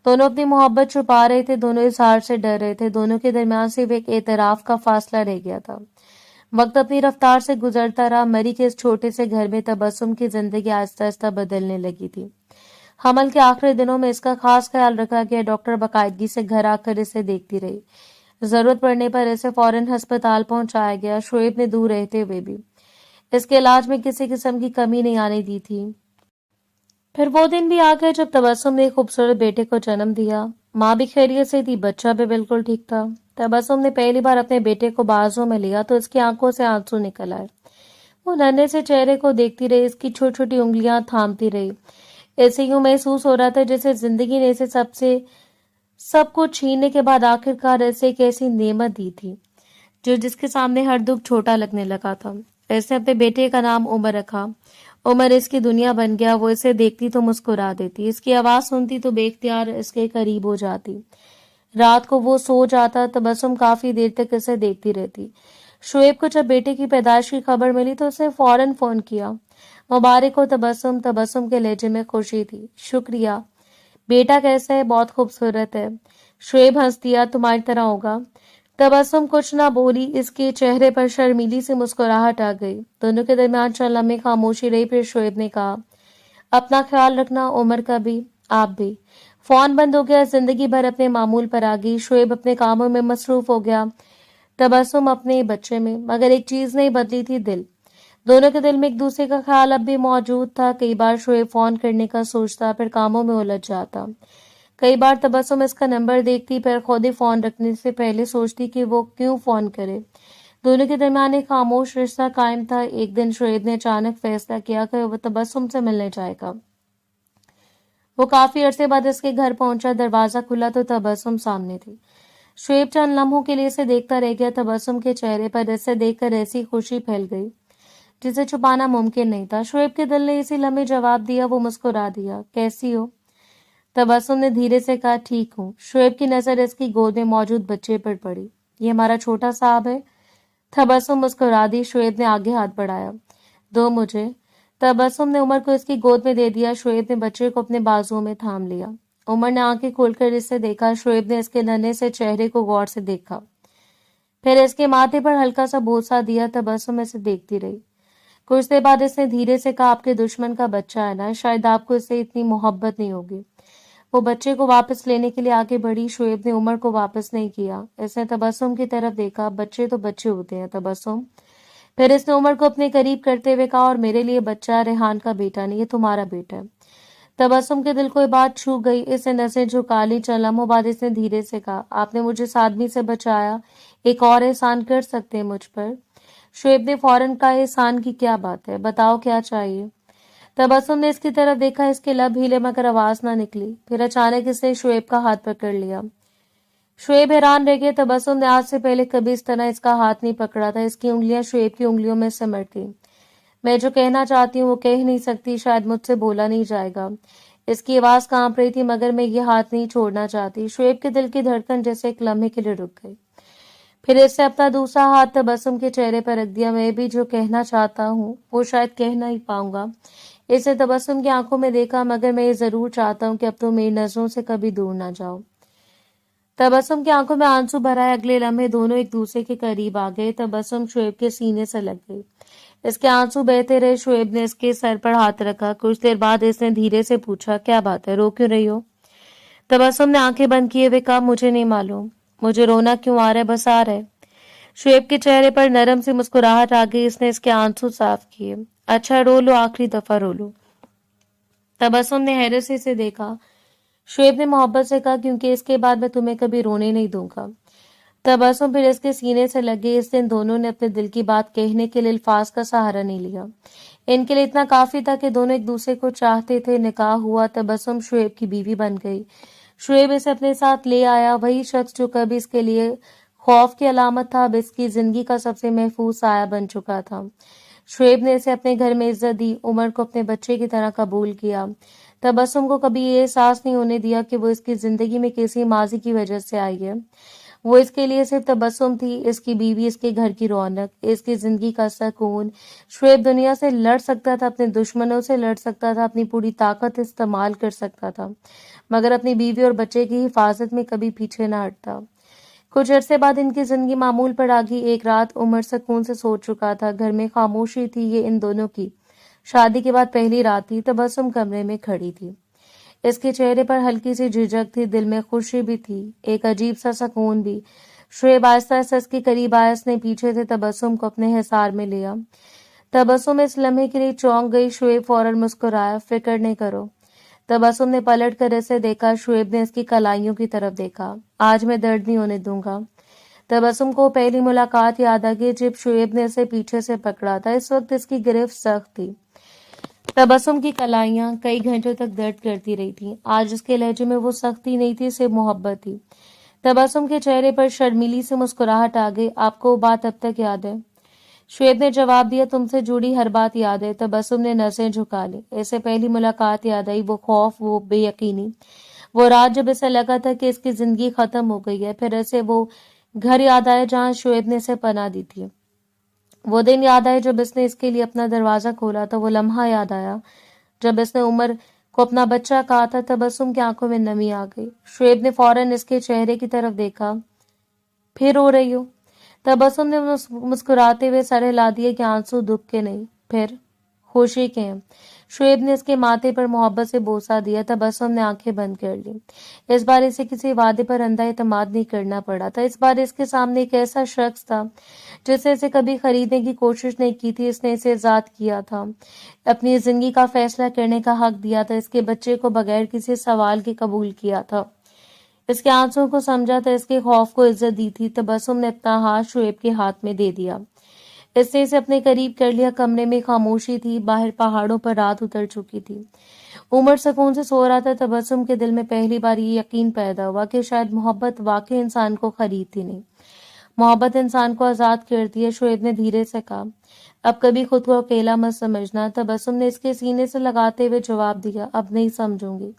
दोनों अपनी मोहब्बत छुपा रहे थे, दोनों इस हार से डर रहे थे। दोनों के दरमियान सिर्फ एक एतराफ का फासला रह गया था। वक्त अपनी रफ्तार से गुजरता रहा। मरी के इस छोटे से घर में तबस्सुम की जिंदगी आहिस्ता आहिस्ता बदलने लगी थी। हमल के आखिरी दिनों में इसका खास ख्याल रखा गया। डॉक्टर बाकायदगी से घर आकर इसे देखती रही। जरूरत पड़ने पर इसे फौरन अस्पताल पहुंचाया गया। शुएब ने दूर रहते हुए भी इसके इलाज में किसी किस्म की कमी नहीं आने दी थी। फिर वो दिन भी आ गया जब तबस्सुम ने एक खूबसूरत बेटे को जन्म दिया। माँ भी खैरियत से थी, बच्चा भी बिल्कुल ठीक था। तबस्सुम ने पहली बार अपने बेटे को बाजू में लिया तो इसकी आंखों से आंसू निकल आए। वो नन्हे से चेहरे को देखती रही, इसकी छोटी छोटी उंगलियां थामती रही। ऐसे यूं महसूस हो रहा था जैसे जिंदगी ने इसे सब कुछ छीनने के बाद आखिरकार इसे एक ऐसी नेमत दी थी जो जिसके सामने हर दुख छोटा लगने लगा था। اس نے اپنے بیٹے کا نام عمر رکھا۔ عمر اس کی دنیا بن گیا۔ وہ اسے دیکھتی تو مسکرا دیتی، اس کی آواز سنتی تو بے اختیار اس کے قریب ہو جاتی۔ رات کو وہ سو جاتا، تبسم کافی دیر تک اسے دیکھتی رہتی۔ شعیب کو جب بیٹے کی پیدائش کی خبر ملی تو اس نے فوراً فون کیا۔ مبارک ہو تبسم۔ تبسم کے لہجے میں خوشی تھی۔ شکریہ۔ بیٹا کیسا ہے؟ بہت خوبصورت ہے۔ شعیب ہنس دیا، تمہاری طرح ہوگا۔ تبسم کچھ نہ بولی، اس کے چہرے پر شرمیلی سی مسکراہٹ آ گئی۔ دونوں کے درمیان چند لمحے خاموشی رہی، پھر شعیب نے کہا، اپنا خیال رکھنا، عمر کا بھی، آپ بھی۔ فون بند ہو گیا۔ زندگی بھر اپنے معمول پر آ گئی۔ شعیب اپنے کاموں میں مصروف ہو گیا، تبسم اپنے بچے میں، مگر ایک چیز نہیں بدلی تھی، دل۔ دونوں کے دل میں ایک دوسرے کا خیال اب بھی موجود تھا۔ کئی بار شعیب فون کرنے کا سوچتا، پھر کاموں میں الجھ جاتا۔ کئی بار تبسم اس کا نمبر دیکھتی، پھر خود ہی فون رکھنے سے پہلے سوچتی کہ وہ کیوں فون کرے۔ دونوں کے درمیان ایک خاموش رشتہ قائم تھا۔ ایک دن شعیب نے اچانک فیصلہ کیا کہ وہ تبسم سے ملنے جائے گا۔ وہ کافی عرصے بعد اس کے گھر پہنچا۔ دروازہ کھلا تو تبسم سامنے تھی۔ شعیب چند لمحوں کے لیے اسے دیکھتا رہ گیا۔ تبسم کے چہرے پر اسے دیکھ کر ایسی خوشی پھیل گئی جسے چھپانا ممکن نہیں تھا۔ شعیب کے دل نے اسی لمحے جواب دیا۔ وہ مسکرا دیا، کیسی ہو؟ تبسم نے دھیرے سے کہا، ٹھیک ہوں۔ شعیب کی نظر اس کی گود میں موجود بچے پر پڑی۔ یہ ہمارا چھوٹا صاحب ہے؟ تبسم مسکرا دی۔ شعیب نے آگے ہاتھ بڑھایا، دو مجھے۔ تبسم نے عمر کو اس کی گود میں دے دیا۔ شعیب نے بچے کو اپنے بازوؤں میں تھام لیا۔ عمر نے آنکھیں کھول کر اسے دیکھا۔ شعیب نے اس کے ننھے سے چہرے کو غور سے دیکھا، پھر اس کے ماتھے پر ہلکا سا بوسہ دیا۔ تبسم اسے دیکھتی رہی۔ کچھ دیر بعد اس نے دھیرے سے کہا، آپ کے دشمن کا بچہ ہے نا، شاید آپ کو اس سے اتنی محبت نہیں ہوگی۔ وہ بچے کو واپس لینے کے لیے آگے بڑھی۔ شعیب نے عمر کو واپس نہیں کیا۔ اس نے تبسم کی طرف دیکھا۔ بچے تو بچے ہوتے ہیں تبسم۔ پھر اس نے عمر کو اپنے قریب کرتے ہوئے کہا، اور میرے لیے بچہ ریحان کا بیٹا نہیں، یہ تمہارا بیٹا ہے۔ تبسم کے دل کو یہ بات چھو گئی۔ اس نے نظریں جھکا لی۔ چند لمحوں بعد اس نے دھیرے سے کہا، آپ نے مجھے اس آدمی سے بچایا، ایک اور احسان کر سکتے ہیں مجھ پر؟ شعیب نے فوراً کہا، احسان کی کیا بات ہے، بتاؤ کیا چاہیے؟ تبسم نے اس کی طرف دیکھا۔ اس کے لب ہیلے مگر آواز نہ نکلی۔ پھر اچانک اس نے شعیب کا ہاتھ پکڑ لیا۔ شعیب حیران رہ گیا۔ تبسم نے آج سے پہلے کبھی اس طرح اس کا ہاتھ نہیں پکڑا تھا۔ اس کی انگلیاں شعیب کی انگلیوں میں سمٹ تھیں۔ میں جو کہنا چاہتی ہوں وہ کہہ نہیں سکتی، شاید مجھ سے بولا نہیں جائے گا۔ اس کی آواز کانپ رہی تھی، مگر میں یہ ہاتھ نہیں چھوڑنا چاہتی۔ شعیب کے دل کی دھڑکن جیسے ایک لمحے کے لیے رک گئی۔ پھر اس سے اپنا دوسرا ہاتھ تبسم کے چہرے پر رکھ دیا۔ میں بھی جو کہنا چاہتا ہوں وہ شاید کہہ نہیں پاؤں گا۔ اس نے تبسم کی آنکھوں میں دیکھا، مگر میں یہ ضرور چاہتا ہوں کہ اب تم میری نظروں سے کبھی دور نہ جاؤ۔ تبسم کی آنکھوں میں آنسو بھر آئے۔ اگلے لمحے دونوں ایک دوسرے کے قریب آ گئے۔ تبسم شعیب کے سینے سے لگ گئی۔ اس کے آنسو بہتے رہے۔ شعیب نے اس کے سر پر ہاتھ رکھا۔ کچھ دیر بعد اس نے دھیرے سے پوچھا، کیا بات ہے، رو کیوں رہی ہو؟ تبسم نے آنکھیں بند کیے ہوئے کہا، مجھے نہیں معلوم، مجھے رونا کیوں آ رہا ہے، بس آ رہا ہے۔ شعیب کے چہرے پر نرم سی مسکراہٹ آ گئی۔ اس نے اس کے آنسو صاف کیے۔ اچھا رو لو، آخری دفعہ رو لو۔ تبسم نے حیرت سے اسے دیکھا۔ شعیب نے محبت سے کہا، کیونکہ اس کے بعد میں تمہیں کبھی رونے نہیں دوں گا۔ تبسم پھر اس کے سینے سے لگے۔ اس دن دونوں نے اپنے دل کی بات کہنے کے لیے الفاظ کا سہارا نہیں لیا۔ ان کے لیے اتنا کافی تھا کہ دونوں ایک دوسرے کو چاہتے تھے۔ نکاح ہوا۔ تبسم شعیب کی بیوی بن گئی۔ شعیب اسے اپنے ساتھ لے آیا۔ وہی شخص جو کبھی اس کے لیے خوف کی علامت تھا، اب اس کی زندگی کا سب سے محفوظ سایہ بن چکا تھا۔ شعیب نے اسے اپنے گھر میں عزت دی، عمر کو اپنے بچے کی طرح قبول کیا۔ تبسم کو کبھی یہ احساس نہیں ہونے دیا کہ وہ اس کی زندگی میں کسی ماضی کی وجہ سے آئی ہے۔ وہ اس کے لیے صرف تبسم تھی، اس کی بیوی، اس کے گھر کی رونق، اس کی زندگی کا سکون۔ شعیب دنیا سے لڑ سکتا تھا، اپنے دشمنوں سے لڑ سکتا تھا، اپنی پوری طاقت استعمال کر سکتا تھا، مگر اپنی بیوی اور بچے کی حفاظت میں کبھی پیچھے نہ ہٹتا۔ کچھ عرصے بعد ان کی زندگی معمول پر آ گئی۔ ایک رات عمر سکون سے سو چکا تھا۔ گھر میں خاموشی تھی۔ یہ ان دونوں کی شادی کے بعد پہلی رات تھی۔ تبسم کمرے میں کھڑی تھی۔ اس کے چہرے پر ہلکی سی جھجک تھی، دل میں خوشی بھی تھی، ایک عجیب سا سکون بھی۔ شعیب آہستہ آہستہ اس کے قریب آیا۔ اس نے پیچھے سے تبسم کو اپنے حصار میں لیا۔ تبسم اس لمحے کے لیے چونک گئی۔ شعیب فوراً مسکرایا، فکر نہیں کرو۔ تبسم نے پلٹ کر اسے دیکھا۔ شعیب نے اس کی کلائیوں کی طرف دیکھا۔ آج میں درد نہیں ہونے دوں گا۔ تبسم کو پہلی ملاقات یاد آ گئی جب شعیب نے اسے پیچھے سے پکڑا تھا۔ اس وقت اس کی گرفت سخت تھی۔ تبسم کی کلائیاں کئی گھنٹوں تک درد کرتی رہی تھیں۔ آج اس کے لہجے میں وہ سختی نہیں تھی، صرف محبت تھی۔ تبسم کے چہرے پر شرمیلی سے مسکراہٹ آ گئی۔ آپ کو وہ بات اب تک یاد ہے؟ शुएब ने जवाब दिया, तुमसे जुड़ी हर बात याद है। तबस्सुम ने नज़रें झुका ली। इससे पहली मुलाकात याद आई, वो खौफ, वो बेयकीनी, वो रात जब इसे लगा था कि इसकी जिंदगी खत्म हो गई है। फिर इसे वो घर याद आया जहां शुएब ने इसे पनाह दी थी। वो दिन याद आए जब इसने इसके लिए अपना दरवाजा खोला था। वो लम्हा याद आया जब इसने उमर को अपना बच्चा कहा था। तबस्सुम की आंखों में नमी आ गई। शुएब ने फौरन इसके चेहरे की तरफ देखा। फिर रो रही हो? तबस्सुम ने मुस्कुराते हुए सर हिला दिया कि आंसू दुख के नहीं, फिर खुशी के हैं। शुएब ने इसके माथे पर मोहब्बत से बोसा दिया। तबस्सुम ने आंखें बंद कर ली। इस बार इसे किसी वादे पर अंधा एतमाद नहीं करना पड़ा था। इस बार इसके सामने एक ऐसा शख्स था जिसने इसे कभी खरीदने की कोशिश नहीं की थी। इसने इसे आजाद किया था, अपनी जिंदगी का फैसला करने का हक दिया था, इसके बच्चे को बगैर किसी सवाल के कबूल किया था, इसके आंसुओं को समझा था, इसके खौफ को इज्जत दी थी। तबस्सुम ने अपना हाथ शुएब के हाथ में दे दिया। इसने इसे अपने करीब कर लिया। कमरे में खामोशी थी। बाहर पहाड़ों पर रात उतर चुकी थी। उमर सुकून से सो रहा था। तबस्सुम के दिल में पहली बार ये यकीन पैदा हुआ कि शायद मोहब्बत वाकई इंसान को खरीदती नहीं, मोहब्बत इंसान को आजाद करती है। शुएब ने धीरे से कहा, अब कभी खुद को अकेला मत समझना। तबस्सुम ने इसके सीने से लगाते हुए जवाब दिया, अब नहीं समझूंगी।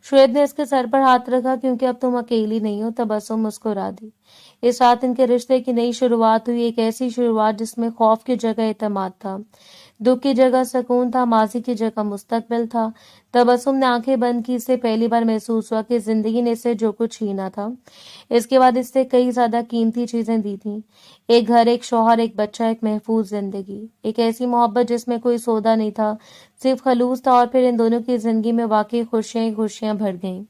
शुएब ने इसके सर पर हाथ रखा, क्योंकि अब तुम अकेली नहीं हो। तबस्सुम मुस्कुरा दी। इस रात इनके रिश्ते की नई शुरुआत हुई, एक ऐसी शुरुआत जिसमें खौफ की जगह एतमाद था, दुख की जगह सुकून था, माजी की जगह मुस्तकबिल था। तबस्सुम ने आंखें बंद की। इससे पहली बार महसूस हुआ कि जिंदगी ने इससे जो कुछ छीना था, इसके बाद इससे कई ज्यादा कीमती चीजें दी थी। एक घर, एक शौहर, एक बच्चा, एक महफूज जिंदगी, एक ऐसी मोहब्बत जिसमें कोई सौदा नहीं था, सिर्फ खलूस था। और फिर इन दोनों की जिंदगी में वाकई खुशियां ही खुशियां भर गईं।